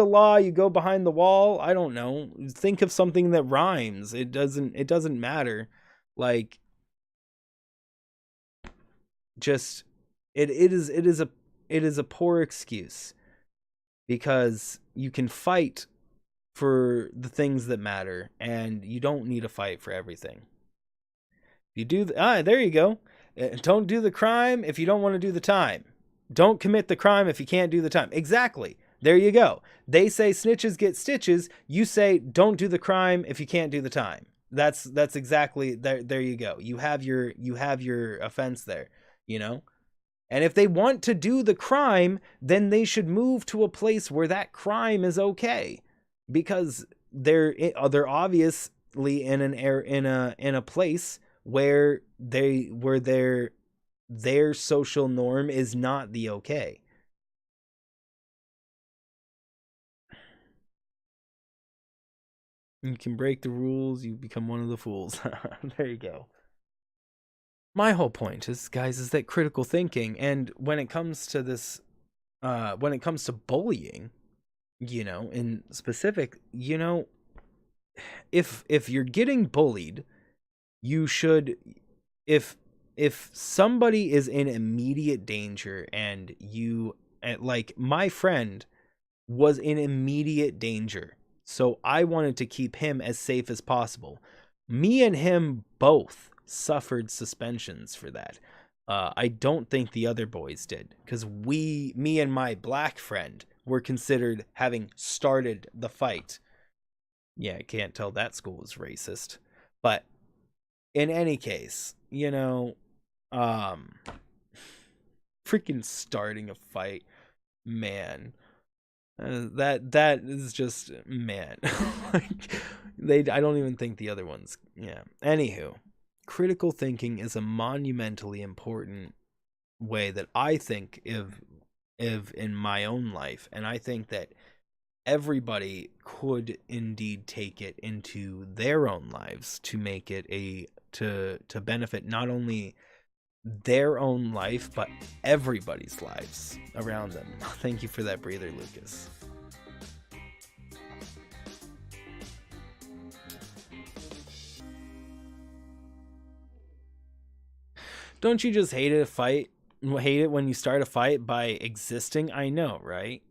Speaker 1: law, you go behind the wall. I don't know. Think of something that rhymes. It doesn't matter. Like, just it is a poor excuse, because you can fight for the things that matter, and you don't need to fight for everything. You do there you go. Don't do the crime if you don't want to do the time. Don't commit the crime if you can't do the time. Exactly. There you go. They say snitches get stitches. You say don't do the crime if you can't do the time. That's exactly there you go. You have your offense there, you know? And if they want to do the crime, then they should move to a place where that crime is okay, because they're obviously in a place where their social norm is not the okay. You can break the rules, you become one of the fools. There you go. My whole point is, guys, is that critical thinking, and when it comes to this, when it comes to bullying, in specific, if you're getting bullied, you should, if somebody is in immediate danger, and like my friend was in immediate danger, so I wanted to keep him as safe as possible. Me and him both suffered suspensions for that. I don't think the other boys did, because me and my black friend were considered having started the fight. Yeah, I can't tell that school was racist. But in any case, freaking starting a fight, man. That is just, man. Like, I don't even think the other ones. Yeah. Anywho, critical thinking is a monumentally important way that I think of in my own life, and I think that everybody could indeed take it into their own lives to make it to benefit not only their own life, but everybody's lives around them. Thank you for that breather, Lucas. Don't you just hate hate it when you start a fight by existing? I know, right?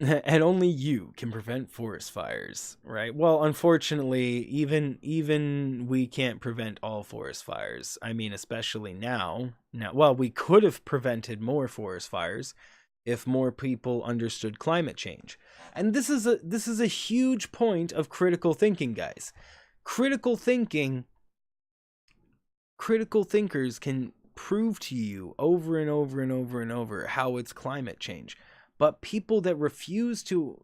Speaker 1: And only you can prevent forest fires, right? Well, unfortunately, even we can't prevent all forest fires. I mean, especially now. Well, we could have prevented more forest fires if more people understood climate change. And this is a huge point of critical thinking, guys. Critical thinkers can prove to you over and over and over and over how it's climate change. But people that refuse to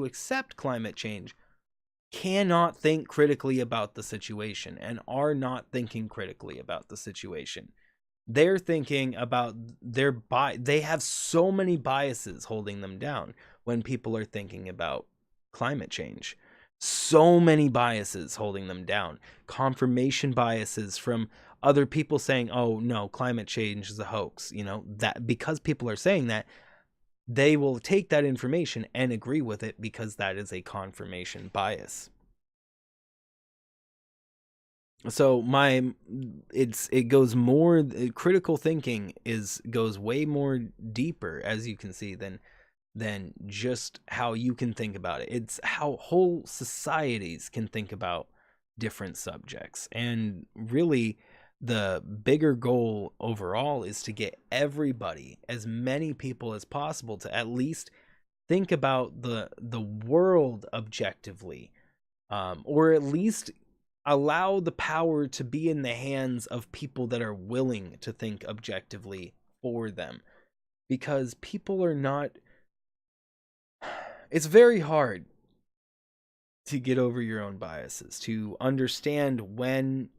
Speaker 1: accept climate change cannot think critically about the situation, and are not thinking critically about the situation. They're thinking about they have so many biases holding them down when people are thinking about climate change. So many biases holding them down. Confirmation biases from other people saying, "Oh no, climate change is a hoax." That because people are saying that, they will take that information and agree with it, because that is a confirmation bias. So it goes more, critical thinking goes way more deeper, as you can see, than just how you can think about it. It's how whole societies can think about different subjects. And really, the bigger goal overall is to get everybody, as many people as possible, to at least think about the world objectively, or at least allow the power to be in the hands of people that are willing to think objectively for them. Because people are not, it's very hard to get over your own biases, to understand when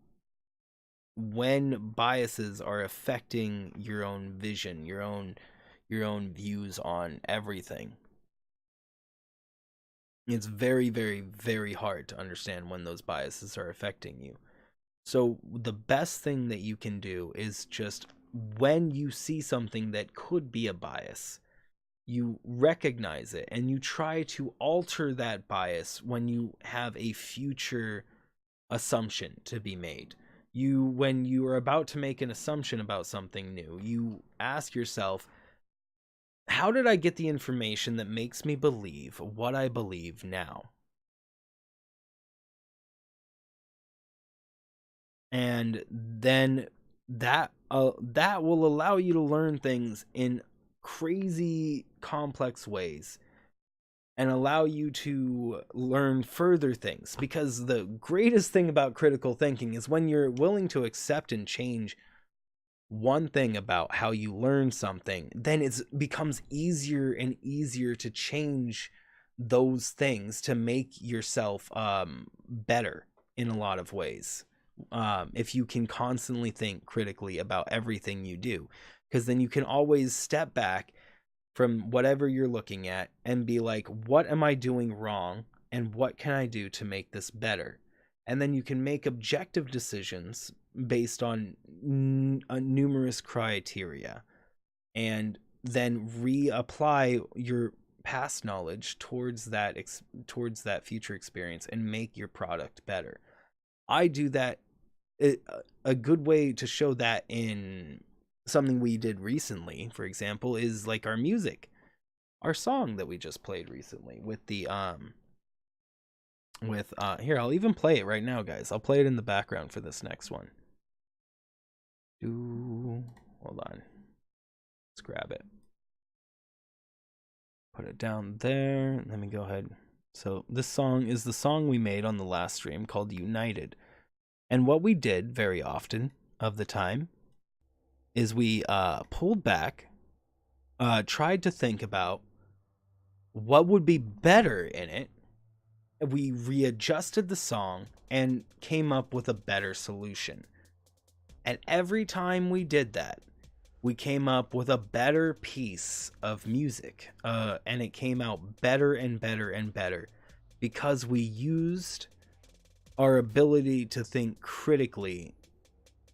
Speaker 1: biases are affecting your own vision, your own views on everything. It's very, very, very hard to understand when those biases are affecting you. So the best thing that you can do is just, when you see something that could be a bias, you recognize it and you try to alter that bias when you have a future assumption to be made. When you are about to make an assumption about something new, you ask yourself, how did I get the information that makes me believe what I believe now? And then that will allow you to learn things in crazy complex ways and allow you to learn further things. Because the greatest thing about critical thinking is when you're willing to accept and change one thing about how you learn something, then it becomes easier and easier to change those things to make yourself better in a lot of ways. If you can constantly think critically about everything you do, because then you can always step back from whatever you're looking at and be like, what am I doing wrong and what can I do to make this better? And then you can make objective decisions based on numerous criteria, and then reapply your past knowledge towards that future experience and make your product better. I do that. A good way to show that in something we did recently, for example, is like our music, our song that we just played recently with the here, I'll even play it right now, guys. I'll play it in the background for this next one. Hold on, let's grab it, put it down there. Let me go ahead. So this song is the song we made on the last stream called United. And what we did very often of the time is we pulled back, tried to think about what would be better in it. We readjusted the song and came up with a better solution. And every time we did that, we came up with a better piece of music. And it came out better and better and better because we used our ability to think critically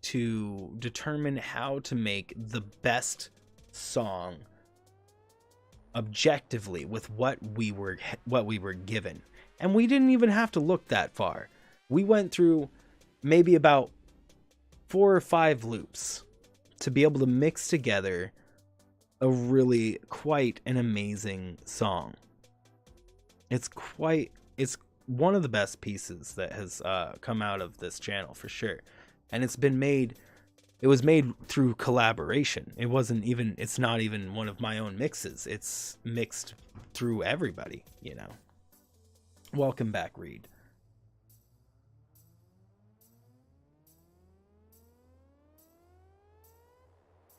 Speaker 1: to determine how to make the best song objectively with what we were given. And we didn't even have to look that far. We went through maybe about 4 or 5 loops to be able to mix together a really quite an amazing song. It's one of the best pieces that has come out of this channel for sure. And it was made through collaboration. It's not even one of my own mixes. It's mixed through everybody, you know. Welcome back, Reed.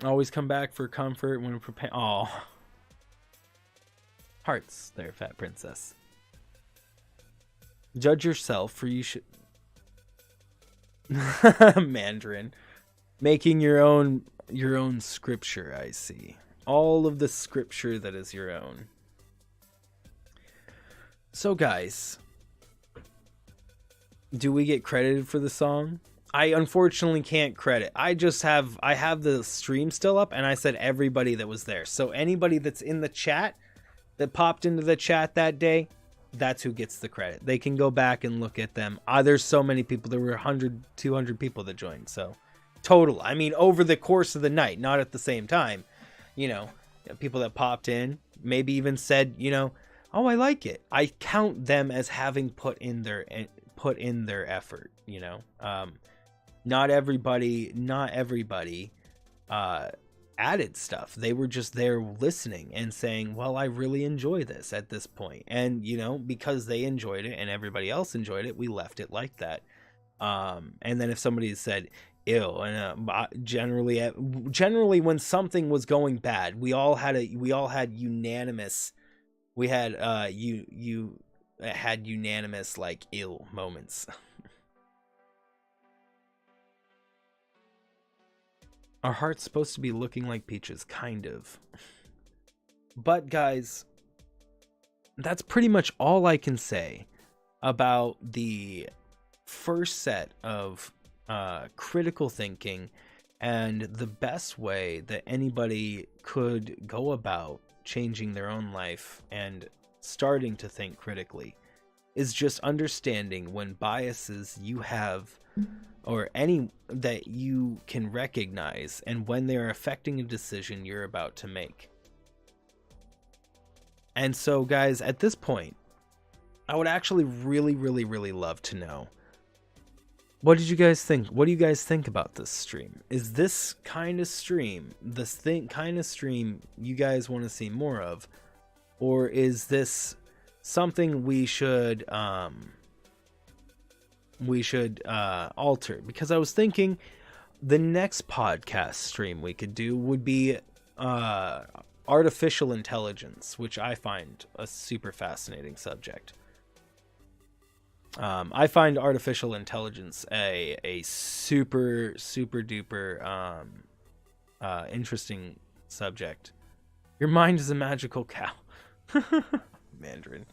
Speaker 1: Always come back for comfort when preparing. Oh, hearts there, fat princess. Judge yourself, for you should. Mandarin, making your own scripture. I see all of the scripture that is your own. So, guys, do we get credited for the song? I unfortunately can't credit. I have the stream still up, and I said everybody that was there. So anybody that's in the chat that popped into the chat that day, that's who gets the credit. They can go back and look at them. There's so many people. There were 100, 200 people that joined. So total, I mean, over the course of the night, not at the same time, you know, people that popped in, maybe even said, you know, oh, I like it. I count them as having put in their effort, you know. Not everybody added stuff. They were just there listening and saying, well, I really enjoy this at this point. And, you know, because they enjoyed it and everybody else enjoyed it, we left it like that. And then if somebody said, ew, and generally when something was going bad, we all had unanimous like ill moments. Our heart's supposed to be looking like peaches, kind of. But guys, that's pretty much all I can say about the first set of critical thinking, and the best way that anybody could go about changing their own life and starting to think critically is just understanding when biases you have or any that you can recognize and when they're affecting a decision you're about to make. And so, guys, at this point, I would actually really love to know, what did you guys think? What do you guys think about this stream? Is this kind of stream, kind of stream you guys want to see more of? Or is this something we should alter? Because I was thinking the next podcast stream we could do would be artificial intelligence, which I find a super fascinating subject. I find artificial intelligence a super duper interesting subject. Your mind is a magical cow. Mandarin.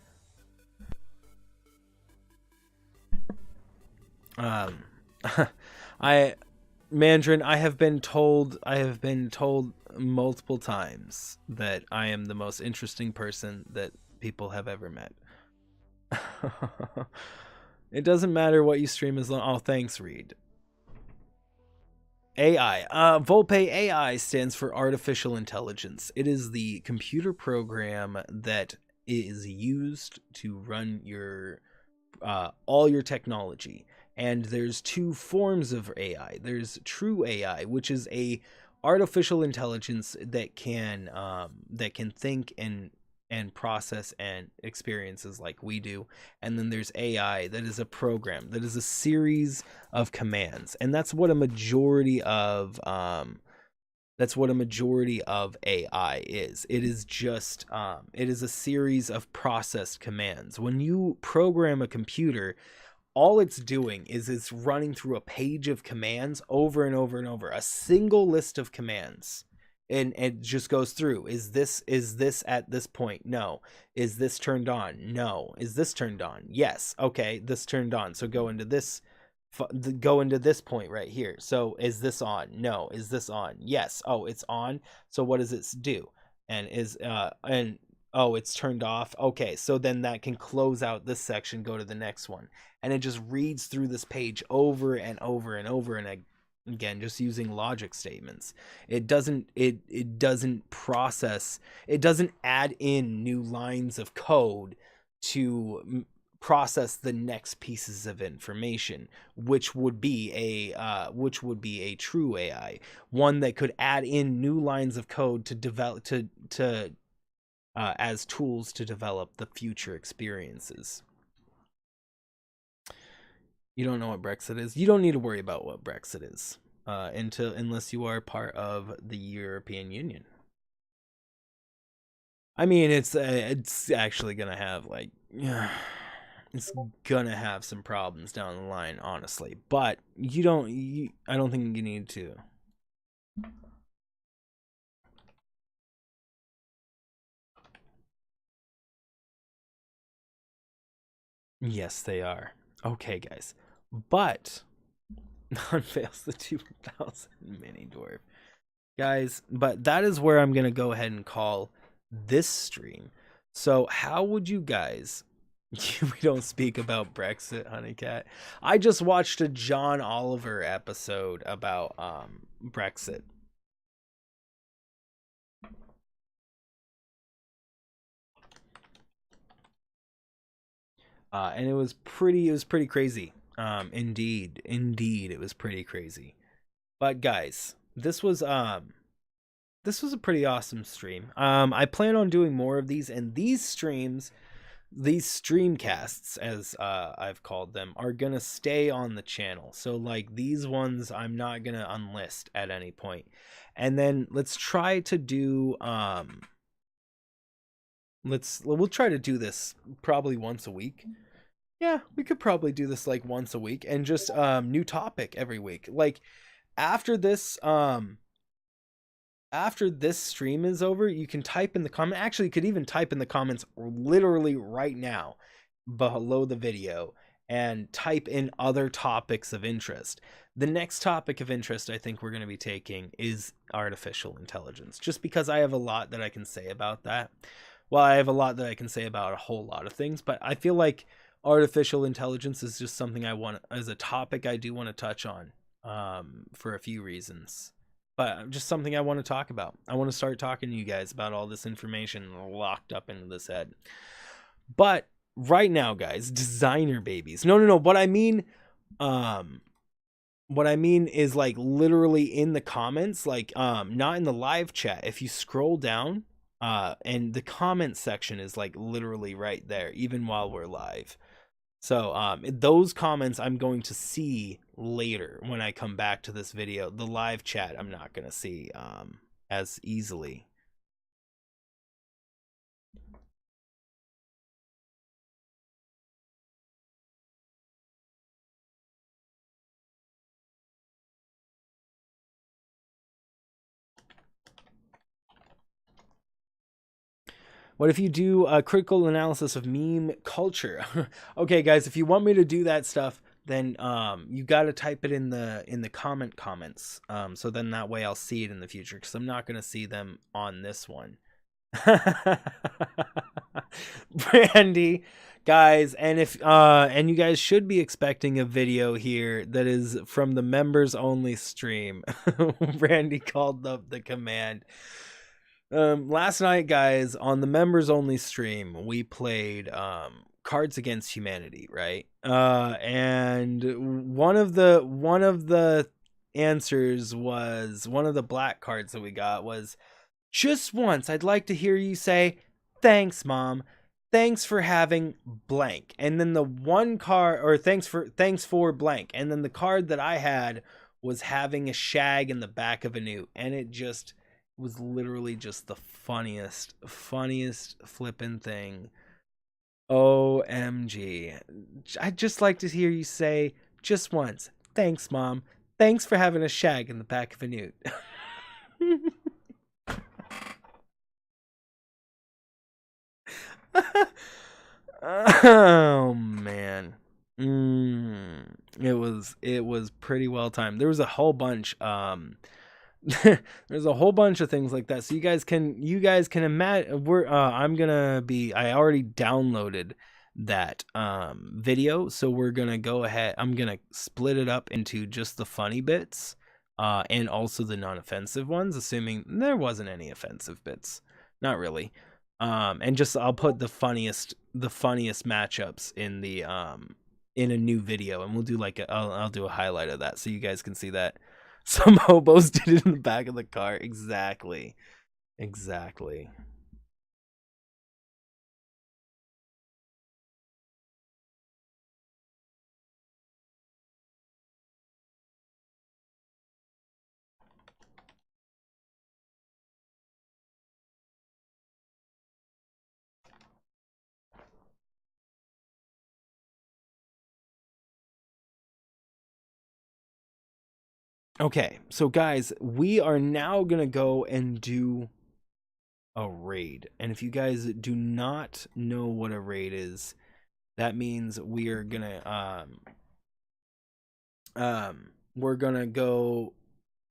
Speaker 1: Mandarin, I have been told multiple times that I am the most interesting person that people have ever met. It doesn't matter what you stream as long. Oh, thanks, Reed. AI. Volpe AI stands for artificial intelligence. It is the computer program that is used to run your all your technology. And there's two forms of AI. There's true AI, which is a artificial intelligence that can think and process and experiences like we do. And then there's AI that is a program, that is a series of commands. And that's what a majority of AI is. It is just it is a series of processed commands. When you program a computer, all it's doing is it's running through a page of commands over and over and over, a single list of commands. And it just goes through. Is this at this point? No. Is this turned on? No. Is this turned on? Yes. Okay, this turned on. So go into this point right here. So is this on? No. Is this on? Yes. Oh, it's on. So what does it do? And oh, it's turned off. Okay, so then that can close out this section, go to the next one. And it just reads through this page over and over and over and again, just using logic statements. It doesn't process, it doesn't add in new lines of code to process the next pieces of information, which would be a true AI, one that could add in new lines of code to develop as tools to develop the future experiences. You don't know what Brexit is? You don't need to worry about what Brexit is unless you are part of the European Union. I mean, it's actually gonna have it's gonna have some problems down the line, honestly. But I don't think you need to. Yes, they are. Okay, guys. But unveils the 2000 mini dwarf. Guys, but that is where I'm going to go ahead and call this stream. So how would you guys... We don't speak about Brexit, Honeycat. I just watched a John Oliver episode about Brexit. And it was pretty crazy. Indeed, it was pretty crazy. But guys, this was a pretty awesome stream. I plan on doing more of these, and these streams, these StreamCasts, as I've called them, are gonna stay on the channel. So like these ones, I'm not gonna unlist at any point. And then let's try to do we'll try to do this probably once a week. Yeah, we could probably do this like once a week, and just new topic every week. Like after this stream is over, you can type in the comment. Actually, you could even type in the comments literally right now below the video, and type in other topics of interest. The next topic of interest I think we're going to be taking is artificial intelligence, just because I have a lot that I can say about that. Well, I have a lot that I can say about a whole lot of things, but I feel like artificial intelligence is just something I want, as a topic I do want to touch on, for a few reasons. But just something I want to talk about. I want to start talking to you guys about all this information locked up into this head. But right now, guys, designer babies. No. What I mean is like literally in the comments, like not in the live chat. If you scroll down, and the comment section is like literally right there, even while we're live. So those comments I'm going to see later when I come back to this video. The live chat I'm not going to see as easily. What if you do a critical analysis of meme culture? Okay, guys, if you want me to do that stuff, then you got to type it in the comments. So then that way I'll see it in the future, because I'm not going to see them on this one. Brandy, guys, and if and you guys should be expecting a video here that is from the members only stream. Brandy called up the command. Last night, guys, on the members only stream, we played Cards Against Humanity, right? And one of the answers was, one of the black cards that we got was, just once I'd like to hear you say thanks, mom, thanks for having blank. And then the one card, or thanks for blank, and then the card that I had was having a shag in the back of a newt. And it just was literally just the funniest flippin' thing. OMG. I'd just like to hear you say just once, thanks, mom, thanks for having a shag in the back of a newt. Oh man. It was pretty well timed. There was a whole bunch there's a whole bunch of things like that, so you guys can imagine. I already downloaded that video, so we're gonna go ahead, I'm gonna split it up into just the funny bits and also the non-offensive ones, assuming there wasn't any offensive bits, not really. And just I'll put the funniest matchups in a new video, and we'll do like I'll do a highlight of that so you guys can see that. Some hobos did it in the back of the car. Exactly. Okay, so guys, we are now gonna go and do a raid. And if you guys do not know what a raid is, that means we are gonna we're gonna go,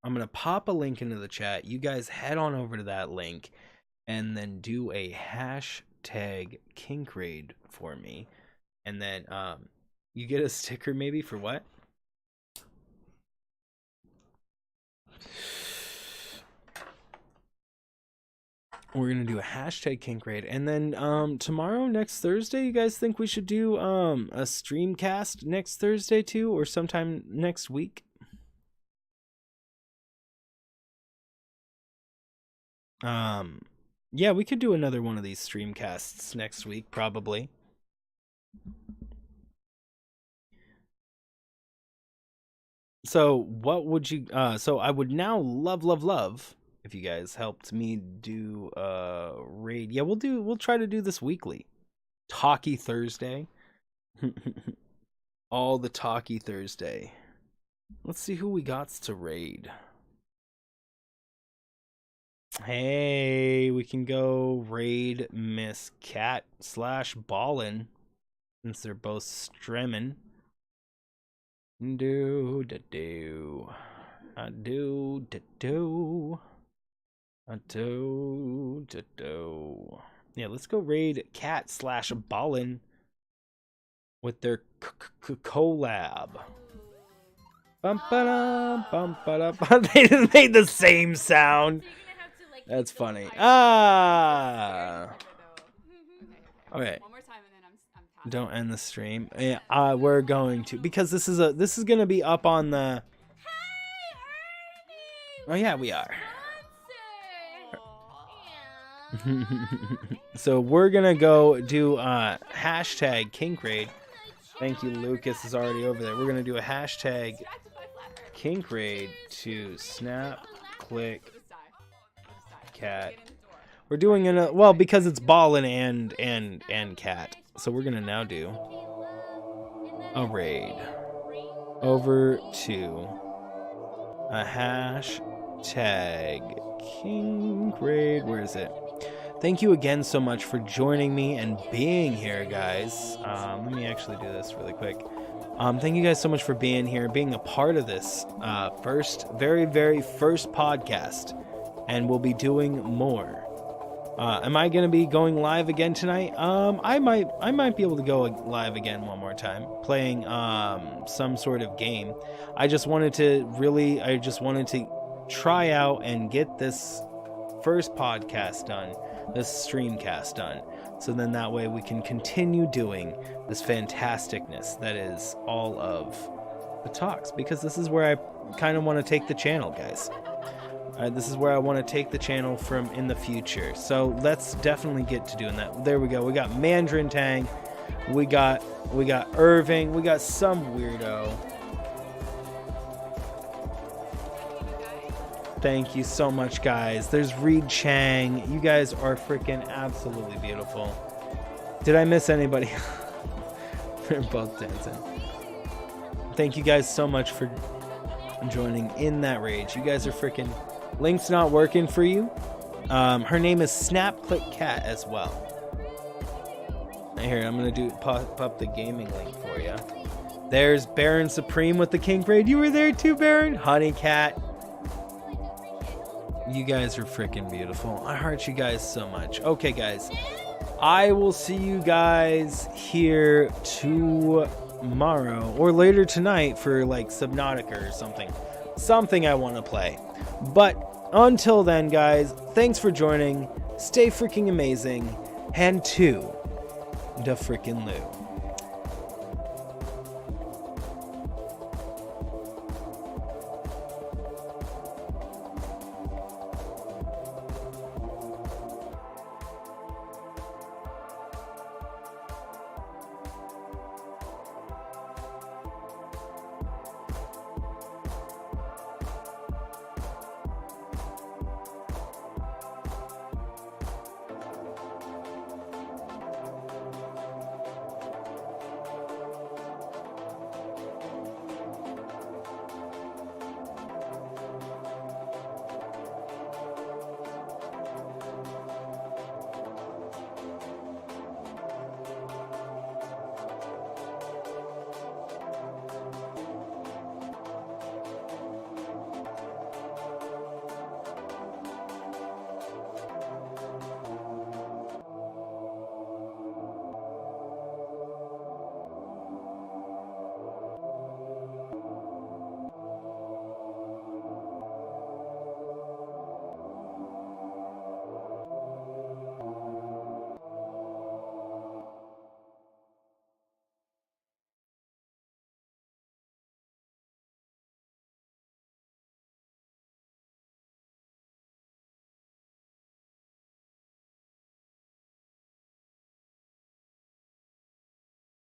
Speaker 1: I'm gonna pop a link into the chat. You guys head on over to that link and then do a hashtag kink raid for me. And then you get a sticker maybe for what? We're gonna do a hashtag kink raid, and then tomorrow, next Thursday, you guys think we should do a StreamCast next Thursday too, or sometime next week? Yeah, we could do another one of these StreamCasts next week, probably. So what would you so I would now love if you guys helped me do a raid. Yeah, we'll try to do this weekly. Talkie Thursday. All the Talkie Thursday. Let's see who we got to raid. Hey, we can go raid Miss Cat / Ballin, since they're both streaming. Do do do. I do do do. I do do do. Yeah, let's go raid Cat / Ballin with their collab. Bum ba bum ba. They just made the same sound. That's funny. Ah. Okay.
Speaker 2: One more time and then I'm
Speaker 1: Don't end the stream. Yeah, we're going to, because this is gonna be up on the. Oh yeah, we are. So we're gonna go do hashtag Kink Raid. Thank you, Lucas is already over there. We're gonna do a hashtag Kink Raid to Snap, Click, Cat. We're doing it well because it's Ballin and Cat. So we're gonna now do a raid over to a hashtag Kink Raid. Where is it? Thank you again so much for joining me and being here, guys. Let me actually do this really quick. Thank you guys so much for being here, being a part of this very first podcast, and we'll be doing more. Am I gonna be going live again tonight? I might be able to go live again one more time, playing some sort of game. I just wanted to try out and get this first podcast done, this StreamCast done, so then that way we can continue doing this fantasticness that is all of the talks, because this is where I kind of want to take the channel, guys. This is where I want to take the channel from in the future. So let's definitely get to doing that. There we go. We got Mandarin Tang. We got Irving. We got some weirdo. Thank you so much, guys. There's Reed Chang. You guys are freaking absolutely beautiful. Did I miss anybody? They're both dancing. Thank you guys so much for joining in that rage. You guys are freaking... Link's not working for you. Her name is Snap Click Cat as well. Here, I'm gonna pop up the gaming link for you. There's Baron Supreme with the Kink Raid. You were there too, Baron. Honey Cat. You guys are freaking beautiful. I heart you guys so much. Okay, guys. I will see you guys here tomorrow or later tonight for like Subnautica or something. Something I want to play. But until then, guys, thanks for joining. Stay freaking amazing. And to the freaking Lou.